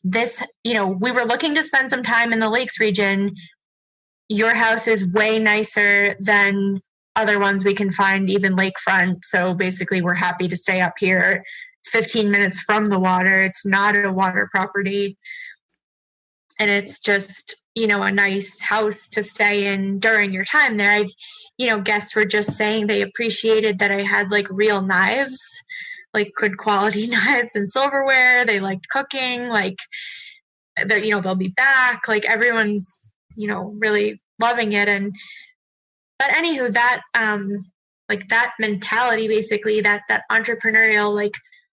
this, we were looking to spend some time in the lakes region. Your house is way nicer than other ones we can find, even lakefront. So basically we're happy to stay up here. It's 15 minutes from the water. It's not a water property. And it's just, a nice house to stay in during your time there. Guests were just saying they appreciated that I had like real knives, like good quality knives and silverware. They liked cooking, like they'll be back. Like everyone's, really loving it. But anywho, that that mentality, basically, that entrepreneurial, like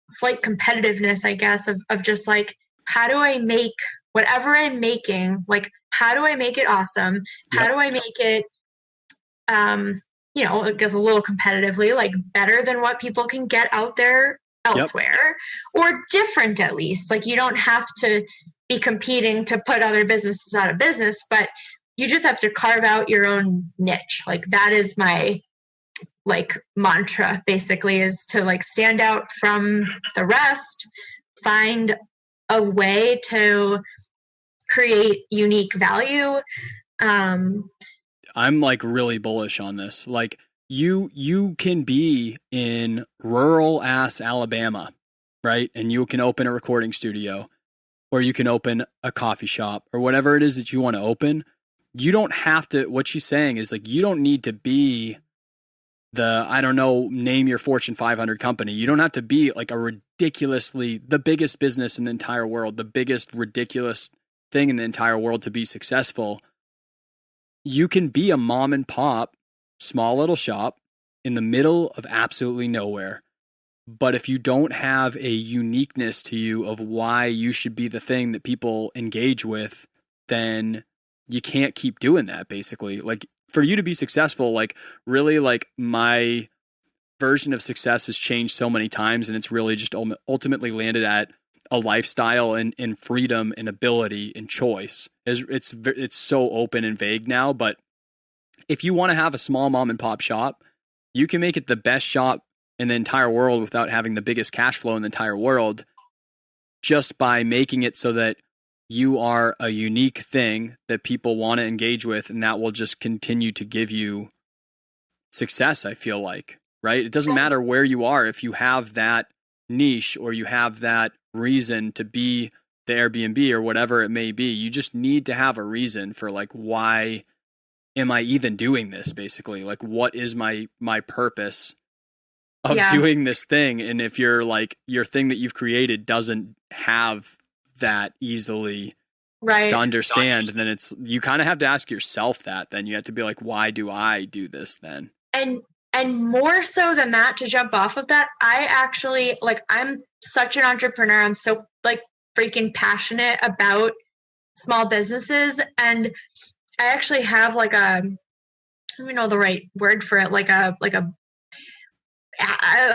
slight competitiveness, I guess, of just like, how do I make whatever I'm making, like, how do I make it awesome? How do I make it, I guess a little competitively, like better than what people can get out there elsewhere, or different at least. Like you don't have to be competing to put other businesses out of business, but you just have to carve out your own niche. Like that is my like mantra, basically, is to like stand out from the rest, find a way to create unique value. I'm like really bullish on this. Like you can be in rural ass Alabama, right? And you can open a recording studio, or you can open a coffee shop, or whatever it is that you want to open. You don't have to, what she's saying is like, you don't need to be name your Fortune 500 company. You don't have to be like the biggest business in the entire world, the biggest ridiculous thing in the entire world to be successful. You can be a mom and pop, small little shop in the middle of absolutely nowhere. But if you don't have a uniqueness to you of why you should be the thing that people engage with, then you can't keep doing that, basically. Like for you to be successful, like really, like my version of success has changed so many times, and it's really just ultimately landed at a lifestyle and freedom and ability and choice. It's so open and vague now, but if you want to have a small mom and pop shop, you can make it the best shop in the entire world without having the biggest cash flow in the entire world, just by making it so that you are a unique thing that people want to engage with, and that will just continue to give you success, I feel like, right? It doesn't matter where you are. If you have that niche, or you have that reason to be the Airbnb or whatever it may be, you just need to have a reason for like, why am I even doing this, basically? Like, what is my purpose of Yeah. doing this thing. And if you're like, your thing that you've created doesn't have that easily Right. to understand, then you kind of have to ask yourself that. Then you have to be like, why do I do this then? And more so than that, to jump off of that, I actually, like, I'm such an entrepreneur. I'm so like freaking passionate about small businesses. And I actually have like I don't even know the right word for it, I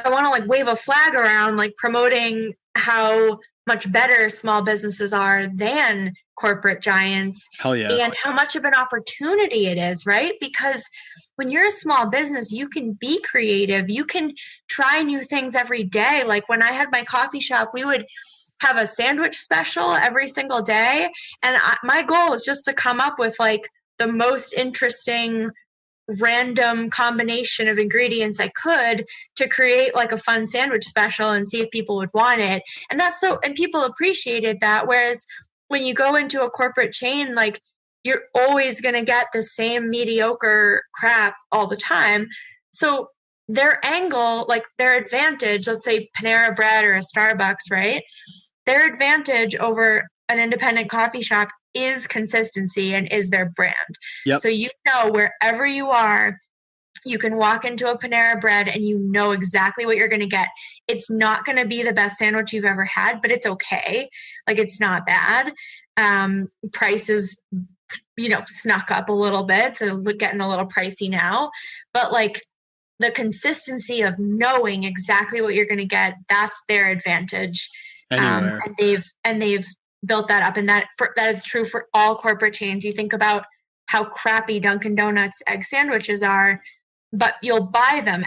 want to like wave a flag around, like promoting how much better small businesses are than corporate giants. Hell yeah. And how much of an opportunity it is, right? Because when you're a small business, you can be creative. You can try new things every day. Like when I had my coffee shop, we would have a sandwich special every single day. And my goal was just to come up with like the most interesting random combination of ingredients I could to create like a fun sandwich special and see if people would want it. And and people appreciated that. Whereas when you go into a corporate chain, like you're always going to get the same mediocre crap all the time. So their angle, like their advantage, let's say Panera Bread or a Starbucks, right? Their advantage over an independent coffee shop is consistency and is their brand. Yep. So wherever you are, you can walk into a Panera Bread and you know exactly what you're going to get. It's not going to be the best sandwich you've ever had, but it's okay. Like it's not bad. Prices, snuck up a little bit, so getting a little pricey now. But like the consistency of knowing exactly what you're going to get, that's their advantage. Anywhere. And they've built that up, and that is true for all corporate chains. You think about how crappy Dunkin' Donuts egg sandwiches are, but you'll buy them.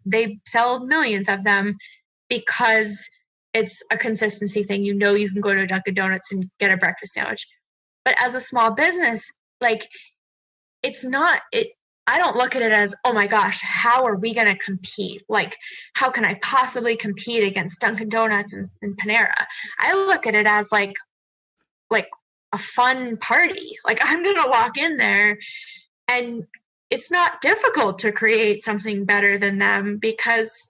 They sell millions of them because it's a consistency thing. You can go to a Dunkin' Donuts and get a breakfast sandwich. But as a small business, like I don't look at it as, oh my gosh, how are we going to compete? Like, how can I possibly compete against Dunkin' Donuts and Panera? I look at it as like a fun party. Like I'm going to walk in there and it's not difficult to create something better than them because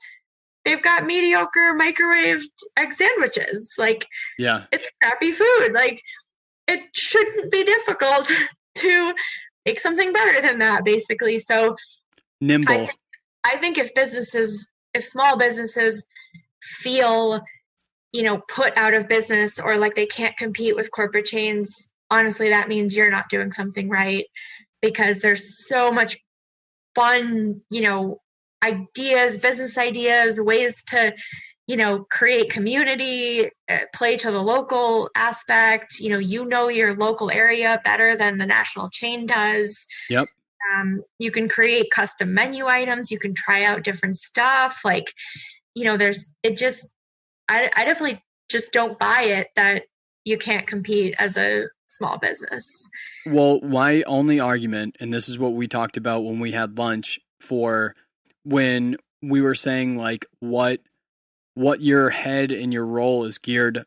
they've got mediocre microwaved egg sandwiches. Like, yeah, it's crappy food. Like, it shouldn't be difficult to make something better than that, basically. So nimble. I think if small businesses feel, put out of business or like they can't compete with corporate chains, honestly, that means you're not doing something right, because there's so much fun, business ideas, ways to, create community, play to the local aspect. Your local area better than the national chain does. Yep. You can create custom menu items. You can try out different stuff. Like, I definitely just don't buy it that you can't compete as a small business. Well, my only argument, and this is what we talked about when we had lunch, for when we were saying like what your head and your role is geared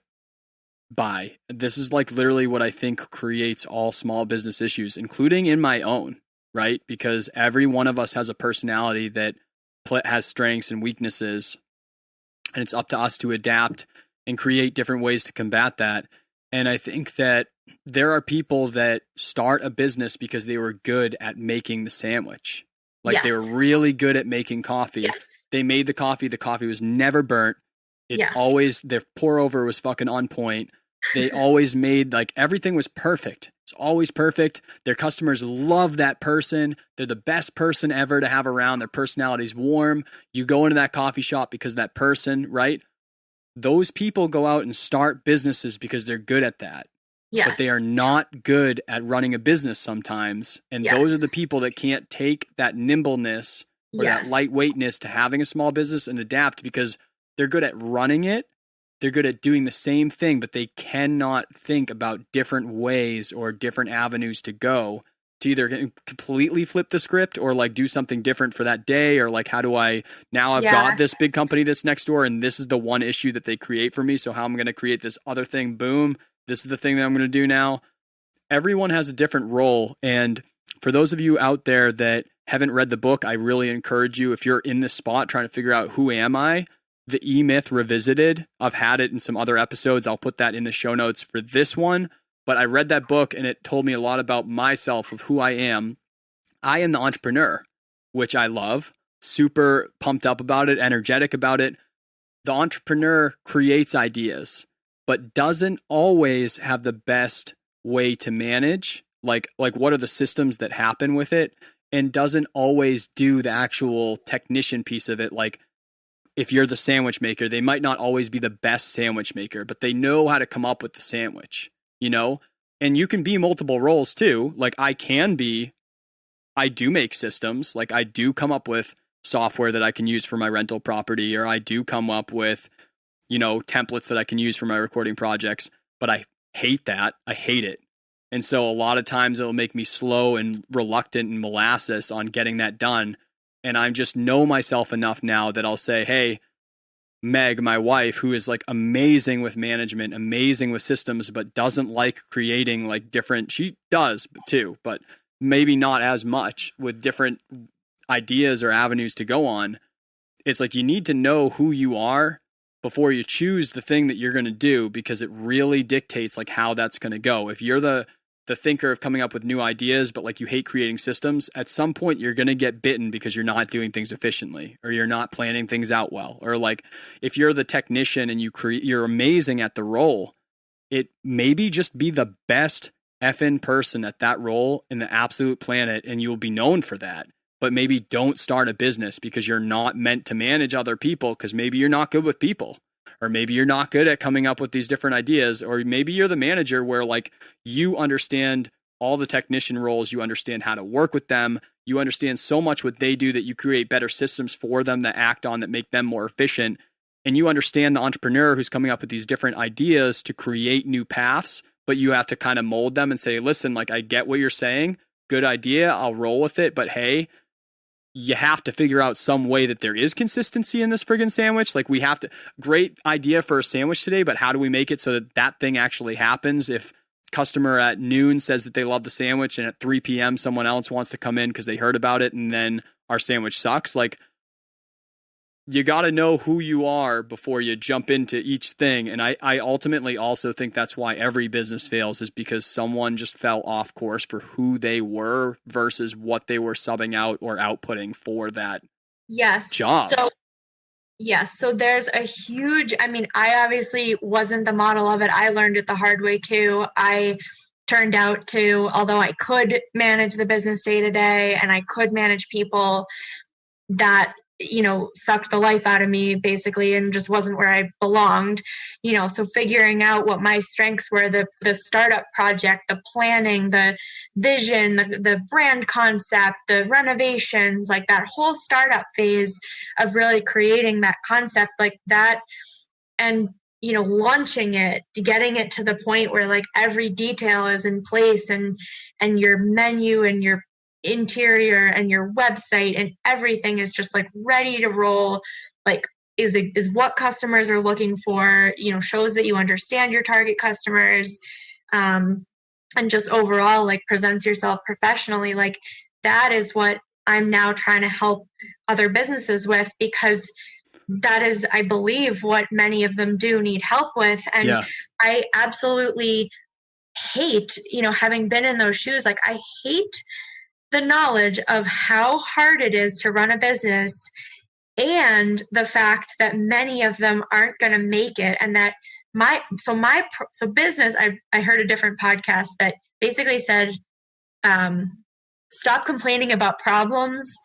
by. This is like literally what I think creates all small business issues, including in my own, right? Because every one of us has a personality that has strengths and weaknesses, and it's up to us to adapt and create different ways to combat that. And I think that there are people that start a business because they were good at making the sandwich. Like Yes. they were really good at making coffee. Yes. They made the coffee was never burnt. Their pour over was fucking on point. They always made, like, everything was perfect. It's always perfect. Their customers love that person. They're the best person ever to have around. Their personality's warm. You go into that coffee shop because that person, right? Those people go out and start businesses because they're good at that. Yes. But they are not good at running a business sometimes. And those are the people that can't take that nimbleness or that lightweightness to having a small business and adapt, because they're good at running it. They're good at doing the same thing, but they cannot think about different ways or different avenues to go to either completely flip the script or like do something different for that day, or like, how do I've got this big company that's next door and this is the one issue that they create for me. So how am I going to create this other thing? Boom. This is the thing that I'm going to do now. Everyone has a different role. And for those of you out there that haven't read the book, I really encourage you, if you're in this spot trying to figure out who am I, the E-Myth Revisited, I've had it in some other episodes. I'll put that in the show notes for this one. But I read that book and it told me a lot about myself, of who I am. I am the entrepreneur, which I love, super pumped up about it, energetic about it. The entrepreneur creates ideas, but doesn't always have the best way to manage. Like what are the systems that happen with it, and doesn't always do the actual technician piece of it. Like if you're the sandwich maker, they might not always be the best sandwich maker, but they know how to come up with the sandwich, you know? And you can be multiple roles too. Like I do make systems. Like I do come up with software that I can use for my rental property, or I do come up with, you know, templates that I can use for my recording projects, but I hate that. I hate it. And so a lot of times it'll make me slow and reluctant and molasses on getting that done. And I just know myself enough now that I'll say, hey, Meg, my wife, who is like amazing with management, amazing with systems, but doesn't like creating like different, she does too, but maybe not as much with different ideas or avenues to go on. It's like you need to know who you are before you choose the thing that you're going to do, because it really dictates like how that's going to go. If you're the thinker of coming up with new ideas, but like you hate creating systems, at some point you're going to get bitten because you're not doing things efficiently, or you're not planning things out well. Or like if you're the technician and you're amazing at the role, it maybe just be the best effing person at that role in the absolute planet, and you'll be known for that. But maybe don't start a business because you're not meant to manage other people, because maybe you're not good with people, or maybe you're not good at coming up with these different ideas, or maybe you're the manager where like you understand all the technician roles, you understand how to work with them, you understand so much what they do that you create better systems for them that act on, that make them more efficient. And you understand the entrepreneur who's coming up with these different ideas to create new paths, but you have to kind of mold them and say, listen, like I get what you're saying, good idea, I'll roll with it, but hey, you have to figure out some way that there is consistency in this friggin' sandwich. Like we have to, great idea for a sandwich today, but how do we make it so that that thing actually happens? If customer at noon says that they love the sandwich and at 3 p.m. someone else wants to come in because they heard about it and then our sandwich sucks, like you got to know who you are before you jump into each thing. And I ultimately also think that's why every business fails, is because someone just fell off course for who they were versus what they were subbing out or outputting for that job. So there's a huge, I mean, I obviously wasn't the model of it. I learned it the hard way too. I turned out to, although I could manage the business day to day and I could manage people, that sucked the life out of me basically, and just wasn't where I belonged, so figuring out what my strengths were, the startup project, the planning, the vision, the brand concept, the renovations, like that whole startup phase of really creating that concept like that, and launching it, getting it to the point where like every detail is in place, and your menu and your interior and your website and everything is just like ready to roll, like is what customers are looking for, shows that you understand your target customers, and just overall like presents yourself professionally. Like that is what I'm now trying to help other businesses with, because that is, I believe, what many of them do need help with. And I absolutely hate, having been in those shoes, like I hate the knowledge of how hard it is to run a business, and the fact that many of them aren't going to make it. And that business, I heard a different podcast that basically said, stop complaining about problems.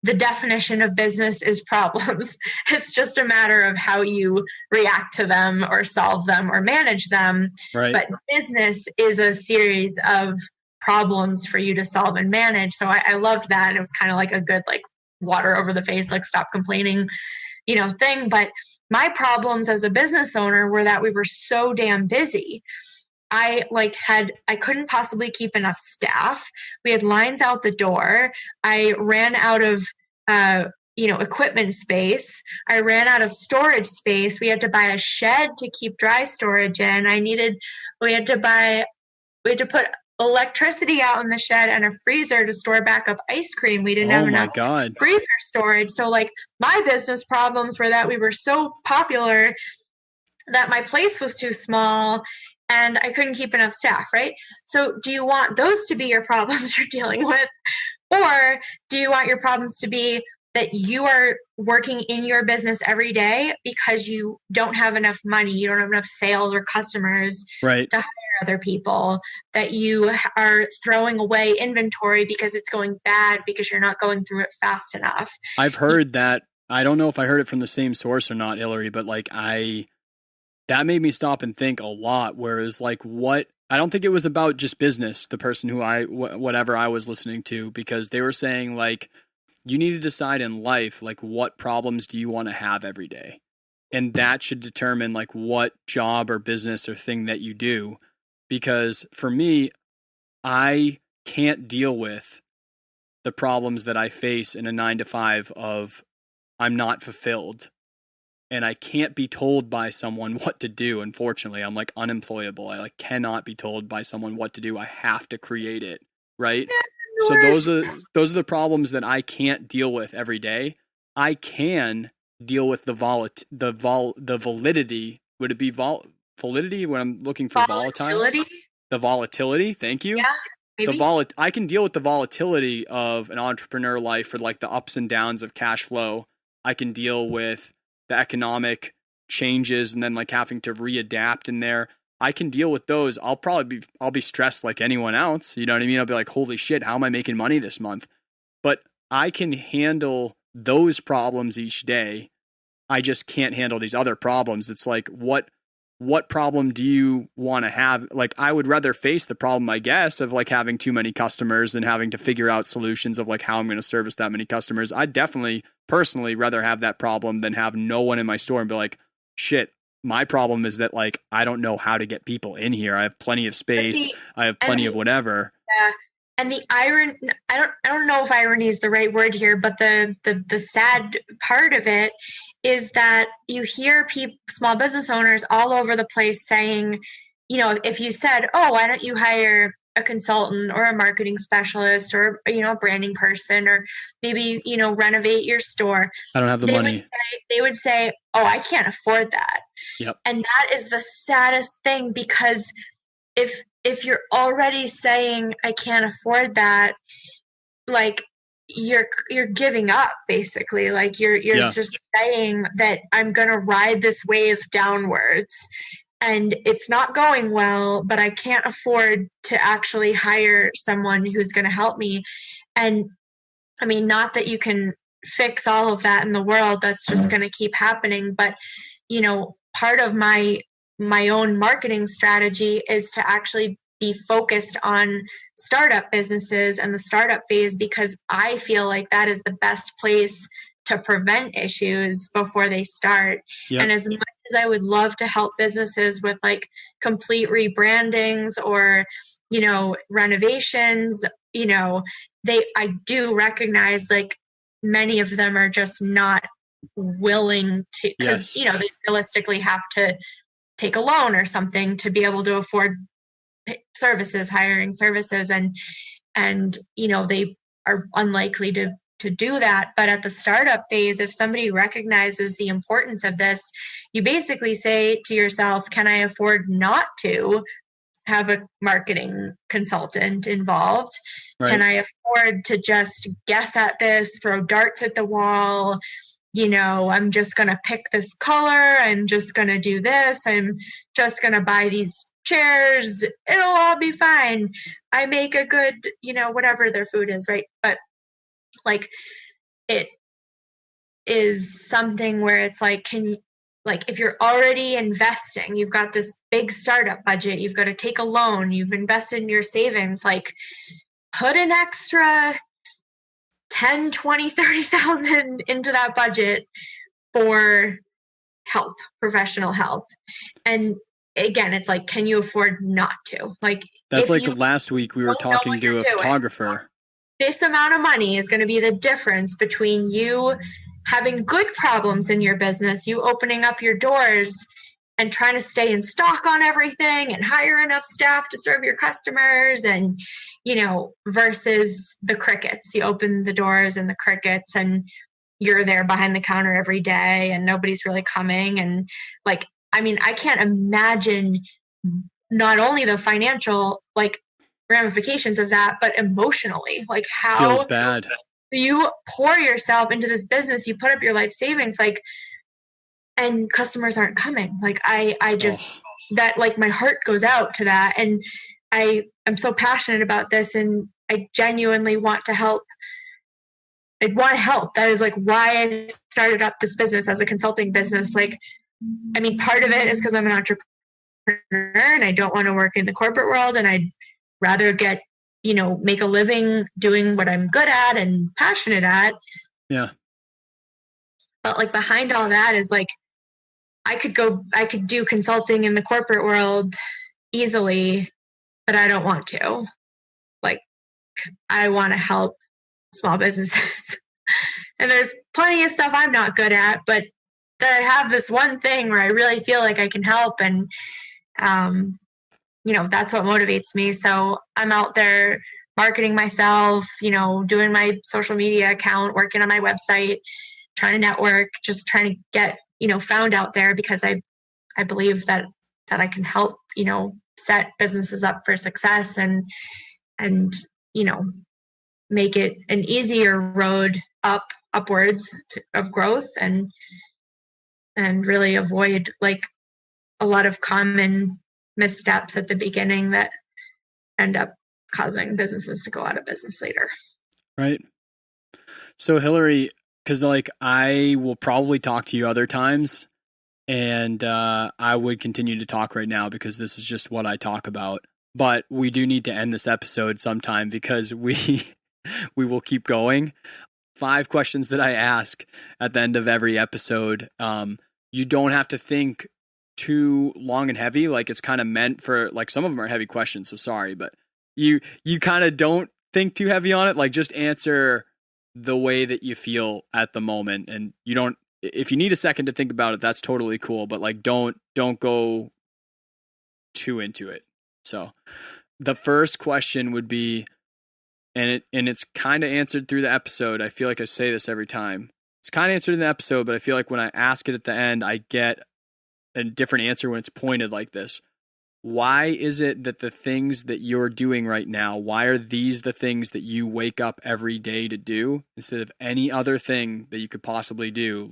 The definition of business is problems. It's just a matter of how you react to them or solve them or manage them. Right. But business is a series of problems for you to solve and manage. So I loved that. And it was kind of like a good, like water over the face, like stop complaining, thing. But my problems as a business owner were that we were so damn busy. I couldn't possibly keep enough staff. We had lines out the door. I ran out of, equipment space. I ran out of storage space. We had to buy a shed to keep dry storage in. We had to put electricity out in the shed and a freezer to store backup ice cream. We didn't have enough freezer storage. So like my business problems were that we were so popular that my place was too small and I couldn't keep enough staff, right? So do you want those to be your problems you're dealing with? Or do you want your problems to be that you are working in your business every day because you don't have enough money, you don't have enough sales or customers to hire other people, that you are throwing away inventory because it's going bad because you're not going through it fast enough? I've heard that. I don't know if I heard it from the same source or not, Hilary, but like that made me stop and think a lot. Whereas like I don't think it was about just business, the person who whatever I was listening to, because they were saying like, you need to decide in life, like what problems do you want to have every day? And that should determine like what job or business or thing that you do. Because for me, I can't deal with the problems that I face in a 9-to-5 of I'm not fulfilled. And I can't be told by someone what to do. Unfortunately, I'm like unemployable. I like cannot be told by someone what to do. I have to create it. Right. So those are the problems that I can't deal with every day. I can deal with the validity. Would it be validity when I'm looking for volatile? The volatility. Thank you. Yeah, maybe. I can deal with the volatility of an entrepreneur life, or like the ups and downs of cash flow. I can deal with the economic changes and then like having to readapt in there. I can deal with those. I'll be stressed like anyone else. You know what I mean? I'll be like, holy shit, how am I making money this month? But I can handle those problems each day. I just can't handle these other problems. It's like, what problem do you want to have? Like, I would rather face the problem, I guess, of like having too many customers and having to figure out solutions of like how I'm going to service that many customers. I'd definitely personally rather have that problem than have no one in my store and be like, shit, my problem is that like I don't know how to get people in here. I have plenty of space. I have plenty of whatever. Yeah. And the irony, I don't know if irony is the right word here, but the sad part of it is that you hear small business owners all over the place saying, you know, if you said, oh, why don't you hire a consultant or a marketing specialist or, you know, a branding person, or maybe, you know, renovate your store. I don't have the money. They would say, oh, I can't afford that. Yep. And that is the saddest thing, because if you're already saying I can't afford that, like you're giving up basically. Like you're just saying that I'm going to ride this wave downwards and it's not going well, but I can't afford to actually hire someone who's going to help me. And I mean, not that you can fix all of that in the world, that's just going to keep happening. But, you know, part of my own marketing strategy is to actually be focused on startup businesses and the startup phase, because I feel like that is the best place to prevent issues before they start. Yep. And as much as I would love to help businesses with like complete rebrandings or, you know, renovations, you know, I do recognize like many of them are just not willing to, because, you know, they realistically have to take a loan or something to be able to afford hiring services, and you know, they are unlikely to do that. But at the startup phase, if somebody recognizes the importance of this, you basically say to yourself, can I afford not to have a marketing consultant involved? Right. Can I afford to just guess at this, throw darts at the wall? You know, I'm just going to pick this color. I'm just going to do this. I'm just going to buy these chairs. It'll all be fine. I make a good, you know, whatever their food is, right? But like, it is something where it's like, if you're already investing, you've got this big startup budget, you've got to take a loan, you've invested in your savings, like put an extra 10, 20, 30,000 into that budget for help, professional help. And again, it's like, can you afford not to? Like, that's like last week we were talking to a photographer. This amount of money is going to be the difference between you having good problems in your business, you opening up your doors, and trying to stay in stock on everything and hire enough staff to serve your customers, and, versus the crickets. You open the doors and the crickets, and you're there behind the counter every day and nobody's really coming. And I can't imagine not only the financial ramifications of that, but emotionally, how feels bad. You pour yourself into this business, you put up your life savings, and customers aren't coming. My heart goes out to that. And I am so passionate about this, and I genuinely want to help. I want to help. That is why I started up this business as a consulting business. Part of it is because I'm an entrepreneur and I don't want to work in the corporate world, and I'd rather get, make a living doing what I'm good at and passionate at. Yeah. But behind all that is I could do consulting in the corporate world easily, but I don't want to. I want to help small businesses. And there's plenty of stuff I'm not good at, but that I have this one thing where I really feel like I can help. And, that's what motivates me. So I'm out there marketing myself, doing my social media account, working on my website, trying to network, just trying to get, found out there, because I believe that I can help, set businesses up for success and, make it an easier road upwards of growth, and really avoid a lot of common missteps at the beginning that end up causing businesses to go out of business later. Right. So Hilary, because I will probably talk to you other times, and I would continue to talk right now because this is just what I talk about. But we do need to end this episode sometime because we will keep going. 5 questions that I ask at the end of every episode. You don't have to think too long and heavy. It's kind of meant for some of them are heavy questions. So sorry, but you kind of don't think too heavy on it. Just answer the way that you feel at the moment. And you don't, if you need a second to think about it, that's totally cool. But don't go too into it. So the first question would be, and it's kind of answered through the episode. I feel like I say this every time. It's kind of answered in the episode, but I feel like when I ask it at the end, I get a different answer when it's pointed like this. Why is it that the things that you're doing right now, why are these the things that you wake up every day to do instead of any other thing that you could possibly do,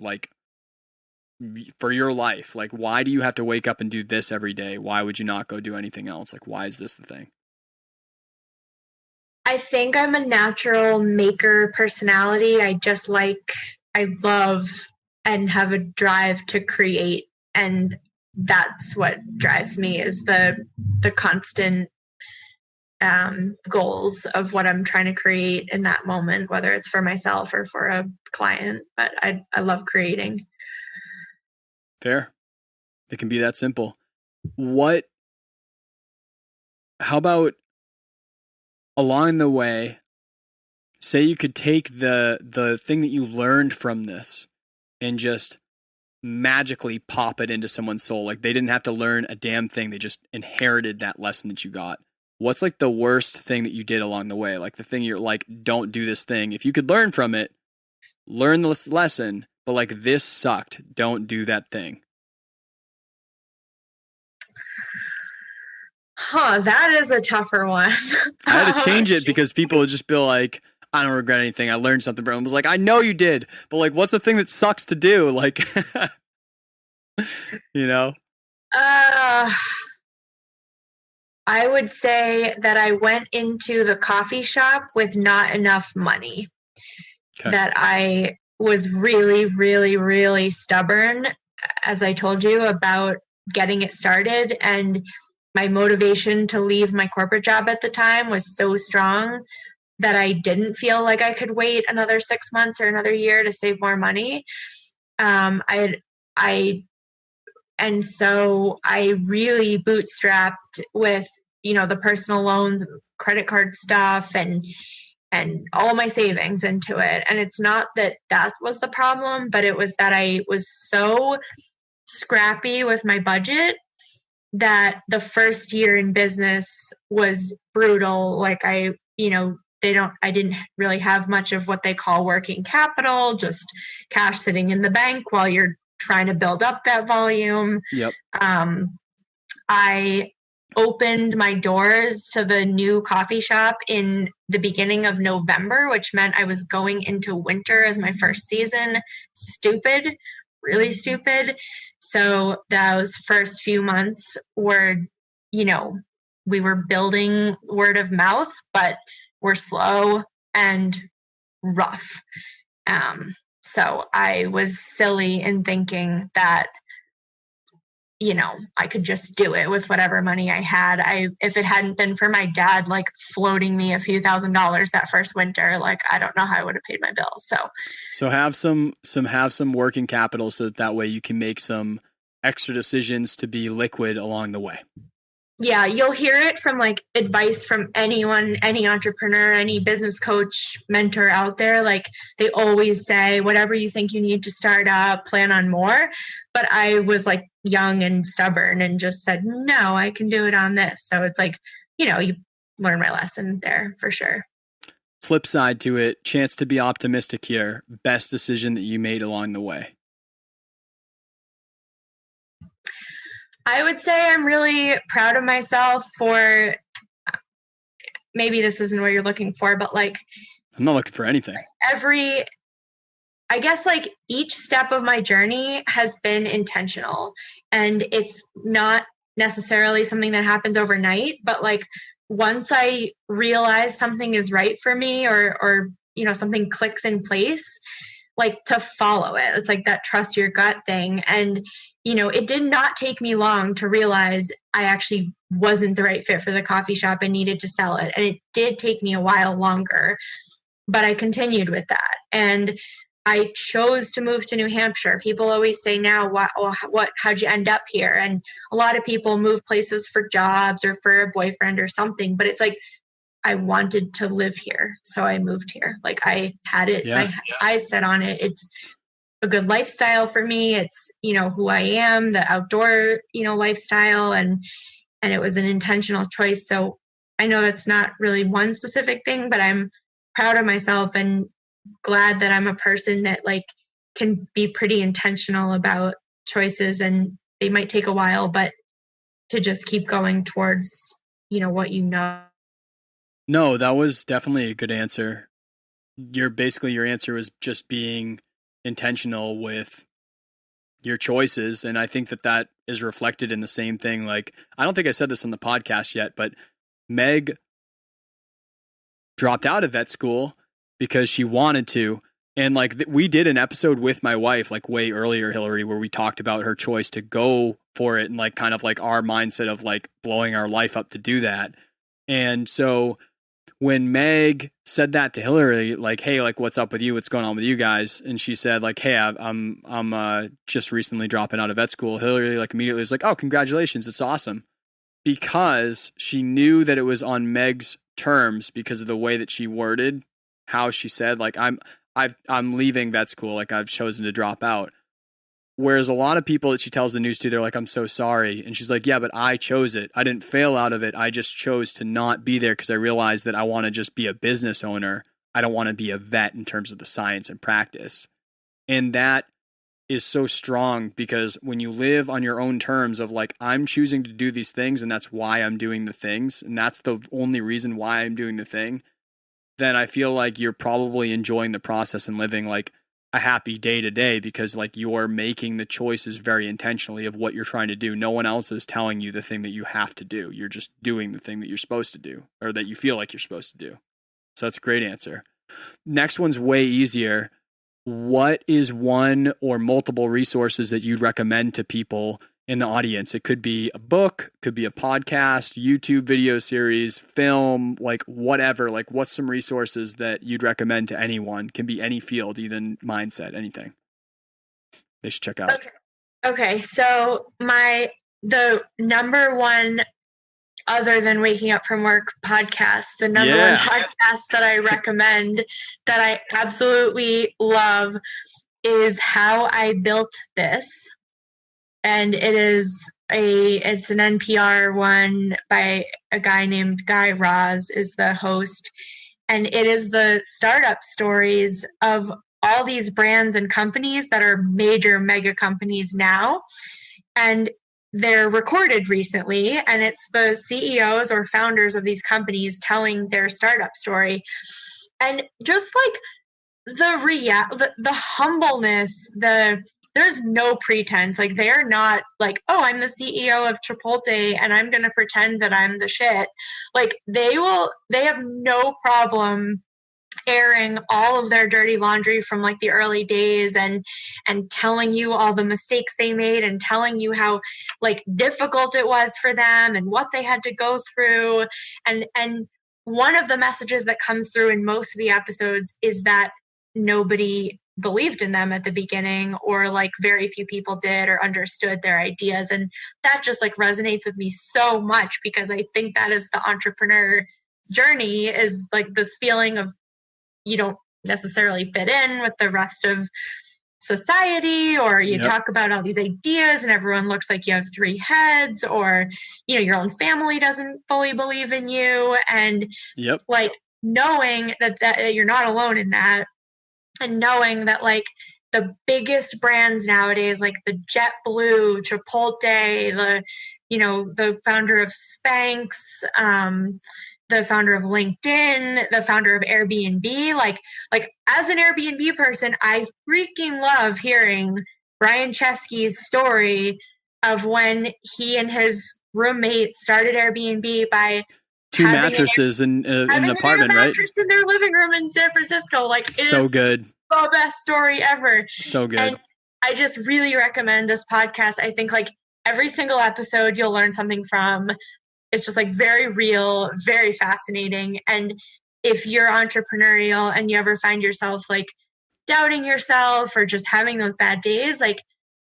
for your life? Why do you have to wake up and do this every day? Why would you not go do anything else? Why is this the thing? I think I'm a natural maker personality. I love and have a drive to create. And that's what drives me, is the constant goals of what I'm trying to create in that moment, whether it's for myself or for a client. But I love creating. Fair. It can be that simple. How about along the way, say you could take the thing that you learned from this and just magically pop it into someone's soul. They didn't have to learn a damn thing. They just inherited that lesson that you got. What's the worst thing that you did along the way? The thing you're don't do this thing. If you could learn from it, learn this lesson, but this sucked. Don't do that thing. That is a tougher one. I had to change it because people would just be like, I don't regret anything. I learned something from it. I was like, I know you did, but what's the thing that sucks to do? I would say that I went into the coffee shop with not enough money. Okay. That I was really, really, really stubborn, as I told you, about getting it started. And my motivation to leave my corporate job at the time was so strong that I didn't feel like I could wait another 6 months or another year to save more money. And so I really bootstrapped with, the personal loans, credit card stuff, and all my savings into it. And it's not that was the problem, but it was that I was so scrappy with my budget that the first year in business was brutal. Like I didn't really have much of what they call working capital, just cash sitting in the bank while you're trying to build up that volume. Yep. I opened my doors to the new coffee shop in the beginning of November, which meant I was going into winter as my first season. Stupid, really stupid. So those first few months were, we were building word of mouth, but we're slow and rough. So I was silly in thinking that, I could just do it with whatever money I had. If it hadn't been for my dad, like floating me a few $1,000s that first winter, like, I don't know how I would have paid my bills. So have some working capital so that way you can make some extra decisions to be liquid along the way. Yeah, you'll hear it from like advice from anyone, any entrepreneur, any business coach, mentor out there. Like they always say, whatever you think you need to start up, plan on more. But I was like young and stubborn and just said, no, I can do it on this. So it's like, you learn my lesson there for sure. Flip side to it, chance to be optimistic here. Best decision that you made along the way. I would say I'm really proud of myself for, maybe this isn't what you're looking for, but like, I'm not looking for anything. I guess like each step of my journey has been intentional, and it's not necessarily something that happens overnight, but like once I realize something is right for me or something clicks in place, like to follow it. It's like that trust your gut thing. And, it did not take me long to realize I actually wasn't the right fit for the coffee shop and needed to sell it. And it did take me a while longer, but I continued with that. And I chose to move to New Hampshire. People always say now, how'd you end up here? And a lot of people move places for jobs or for a boyfriend or something, but it's like, I wanted to live here. So I moved here. Like I had it, my eyes set on it. It's a good lifestyle for me. It's, who I am, the outdoor, lifestyle. And it was an intentional choice. So I know that's not really one specific thing, but I'm proud of myself and glad that I'm a person that like can be pretty intentional about choices, and they might take a while, but to just keep going towards, what No, that was definitely a good answer. Your answer was just being intentional with your choices. And I think that is reflected in the same thing. Like, I don't think I said this on the podcast yet, but Meg dropped out of vet school because she wanted to. And like we did an episode with my wife, like way earlier, Hilary, where we talked about her choice to go for it and like kind of like our mindset of like blowing our life up to do that. And so when Meg said that to Hilary, like, hey, like, what's up with you? What's going on with you guys? And she said, like, hey, I'm just recently dropping out of vet school. Hilary, like, immediately was like, oh, congratulations. It's awesome. Because she knew that it was on Meg's terms because of the way that she worded how she said, like, I'm leaving vet school. Like, I've chosen to drop out. Whereas a lot of people that she tells the news to, they're like, I'm so sorry. And she's like, yeah, but I chose it. I didn't fail out of it. I just chose to not be there because I realized that I want to just be a business owner. I don't want to be a vet in terms of the science and practice. And that is so strong because when you live on your own terms of like, I'm choosing to do these things and that's why I'm doing the things, and that's the only reason why I'm doing the thing, then I feel like you're probably enjoying the process and living like a happy day to day because like you're making the choices very intentionally of what you're trying to do. No one else is telling you the thing that you have to do. You're just doing the thing that you're supposed to do or that you feel like you're supposed to do. So that's a great answer. Next one's way easier. What is one or multiple resources that you'd recommend to people in the audience? It could be a book, could be a podcast, YouTube video series, film, like whatever. Like what's some resources that you'd recommend to anyone? Can be any field, even mindset, anything they should check out. Okay. So the number one, other than Waking Up From Work podcast, the number one podcast that I recommend that I absolutely love is How I Built This. and it's an NPR one by a guy named Guy Raz is the host, and it is the startup stories of all these brands and companies that are major mega companies now, and they're recorded recently, and it's the CEOs or founders of these companies telling their startup story. And just like the humbleness, there's no pretense. Like, they're not like, oh, I'm the CEO of Chipotle and I'm going to pretend that I'm the shit. Like, they have no problem airing all of their dirty laundry from like the early days and telling you all the mistakes they made and telling you how like difficult it was for them and what they had to go through. And one of the messages that comes through in most of the episodes is that nobody believed in them at the beginning, or like very few people did or understood their ideas. And that just like resonates with me so much, because I think that is the entrepreneur journey, is like this feeling of you don't necessarily fit in with the rest of society, or you talk about all these ideas and everyone looks like you have three heads, or your own family doesn't fully believe in you, and like knowing that you're not alone in that, and knowing that like the biggest brands nowadays, like the JetBlue, Chipotle, the founder of Spanx, the founder of LinkedIn, the founder of Airbnb, like as an Airbnb person, I freaking love hearing Brian Chesky's story of when he and his roommate started Airbnb by two mattresses in an apartment, right? Mattress in their living room in San Francisco. Like, it so is good. The best story ever. So good. And I just really recommend this podcast. I think like every single episode you'll learn something from. It's just like very real, very fascinating. And if you're entrepreneurial and you ever find yourself like doubting yourself or just having those bad days, like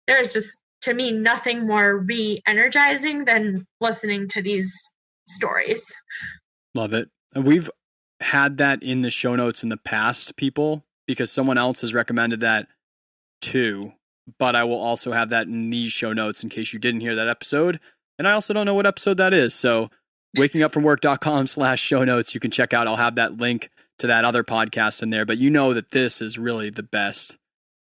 there's just, to me, nothing more re-energizing than listening to these stories. Love it. And we've had that in the show notes in the past, people, because someone else has recommended that too. But I will also have that in these show notes in case you didn't hear that episode. And I also don't know what episode that is. So wakingupfromwork.com/show notes, you can check out. I'll have that link to that other podcast in there. But you know that this is really the best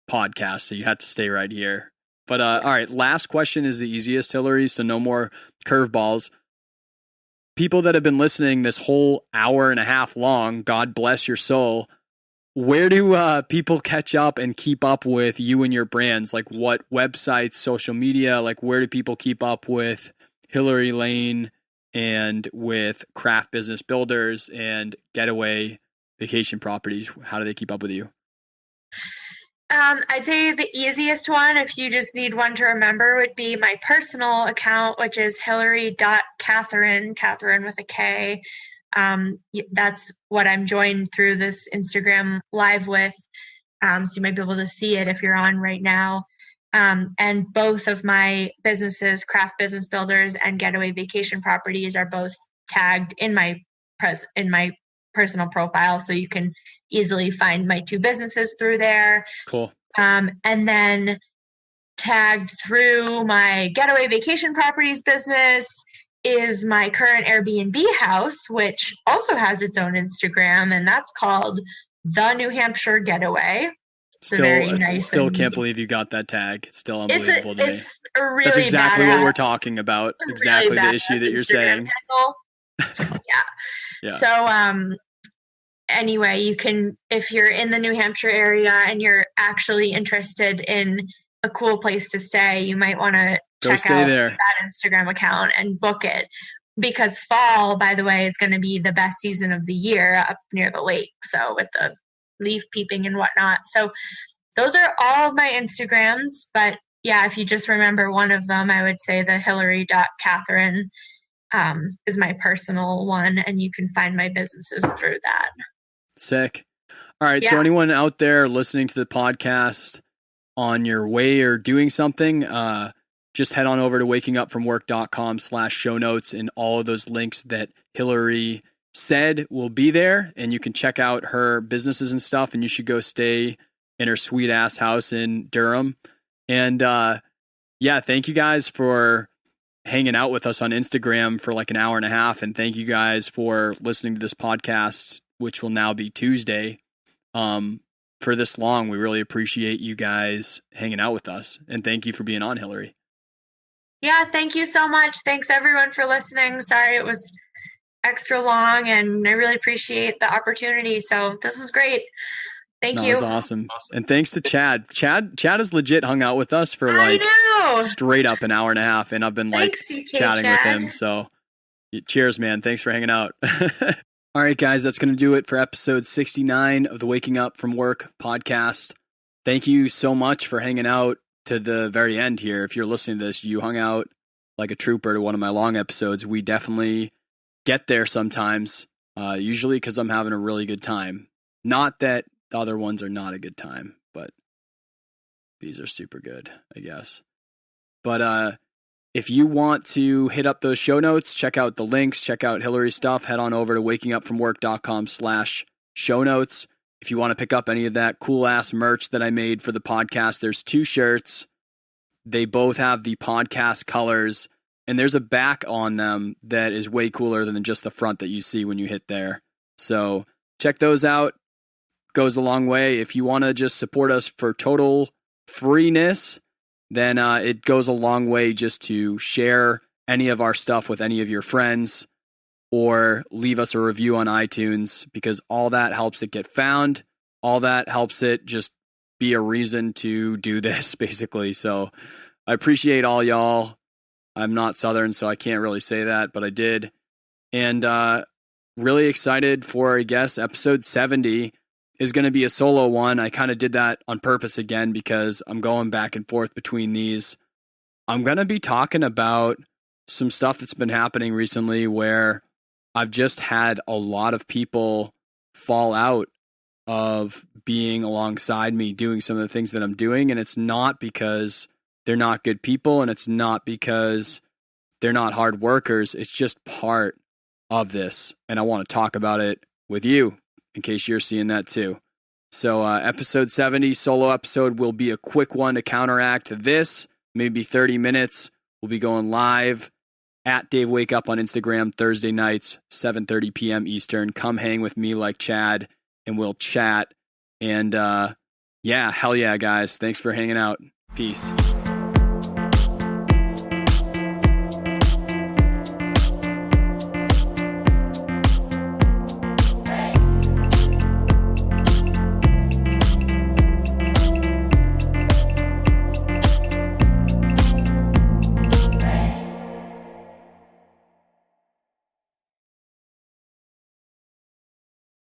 podcast. So you had to stay right here. But all right, last question is the easiest, Hilary. So no more curveballs. People that have been listening this whole hour and a half long, God bless your soul. Where do people catch up and keep up with you and your brands? Like what websites, social media, like where do people keep up with Hilary Lane and with Craft Business Builders and Getaway Vacation Properties? How do they keep up with you? I'd say the easiest one, if you just need one to remember, would be my personal account, which is Hilary.Catherine, Catherine with a K. That's what I'm joined through this Instagram live with. So you might be able to see it if you're on right now. And both of my businesses, Craft Business Builders and Getaway Vacation Properties, are both tagged in my personal profile. So you can easily find my two businesses through there. Cool. And then tagged through my Getaway Vacation Properties business is my current Airbnb house, which also has its own Instagram, and that's called The New Hampshire Getaway. Still can't believe you got that tag. It's still unbelievable to me. It's a really That's exactly badass, what we're talking about. Exactly really the issue that you're Instagram saying. Yeah. So anyway, you can, if you're in the New Hampshire area and you're actually interested in a cool place to stay, you might want to check out that Instagram account and book it, because fall, by the way, is going to be the best season of the year up near the lake. So with the leaf peeping and whatnot. So those are all of my Instagrams. But yeah, if you just remember one of them, I would say the Hilary.Catherine is my personal one, and you can find my businesses through that. Sick. All right. Yeah. So anyone out there listening to the podcast on your way or doing something, just head on over to wakingupfromwork.com/show notes, and all of those links that Hilary said will be there, and you can check out her businesses and stuff, and you should go stay in her sweet ass house in Durham. And yeah, thank you guys for hanging out with us on Instagram for like an hour and a half. And thank you guys for listening to this podcast, which will now be Tuesday. For this long, we really appreciate you guys hanging out with us. And thank you for being on, Hilary. Yeah, thank you so much. Thanks everyone for listening. Sorry it was extra long, and I really appreciate the opportunity. So this was great. Thank you. That was awesome. And thanks to Chad. Chad has legit hung out with us for like straight up an hour and a half, and I've been like chatting with him. So cheers, man. Thanks for hanging out. All right, guys, that's going to do it for episode 69 of the Waking Up From Work podcast. Thank you so much for hanging out to the very end here. If you're listening to this, you hung out like a trooper to one of my long episodes. We definitely get there sometimes, usually because I'm having a really good time. Not that the other ones are not a good time, but these are super good, I guess. But if you want to hit up those show notes, check out the links, check out Hilary's stuff, head on over to wakingupfromwork.com/show notes. If you want to pick up any of that cool ass merch that I made for the podcast, there's 2 shirts. They both have the podcast colors, and there's a back on them that is way cooler than just the front that you see when you hit there. So check those out. Goes a long way. If you want to just support us for total freeness, then it goes a long way just to share any of our stuff with any of your friends or leave us a review on iTunes, because all that helps it get found. All that helps it just be a reason to do this, basically. So I appreciate all y'all. I'm not Southern, so I can't really say that, but I did. And really excited for, I guess, episode 70 is going to be a solo one. I kind of did that on purpose again because I'm going back and forth between these. I'm going to be talking about some stuff that's been happening recently where I've just had a lot of people fall out of being alongside me doing some of the things that I'm doing. And it's not because they're not good people, and it's not because they're not hard workers. It's just part of this. And I want to talk about it with you in case you're seeing that too. So episode 70, solo episode, will be a quick one to counteract this, maybe 30 minutes. We'll be going live at Dave Wake Up on Instagram Thursday nights, 7:30 p.m. Eastern. Come hang with me like Chad, and we'll chat. And yeah, hell yeah, guys. Thanks for hanging out. Peace.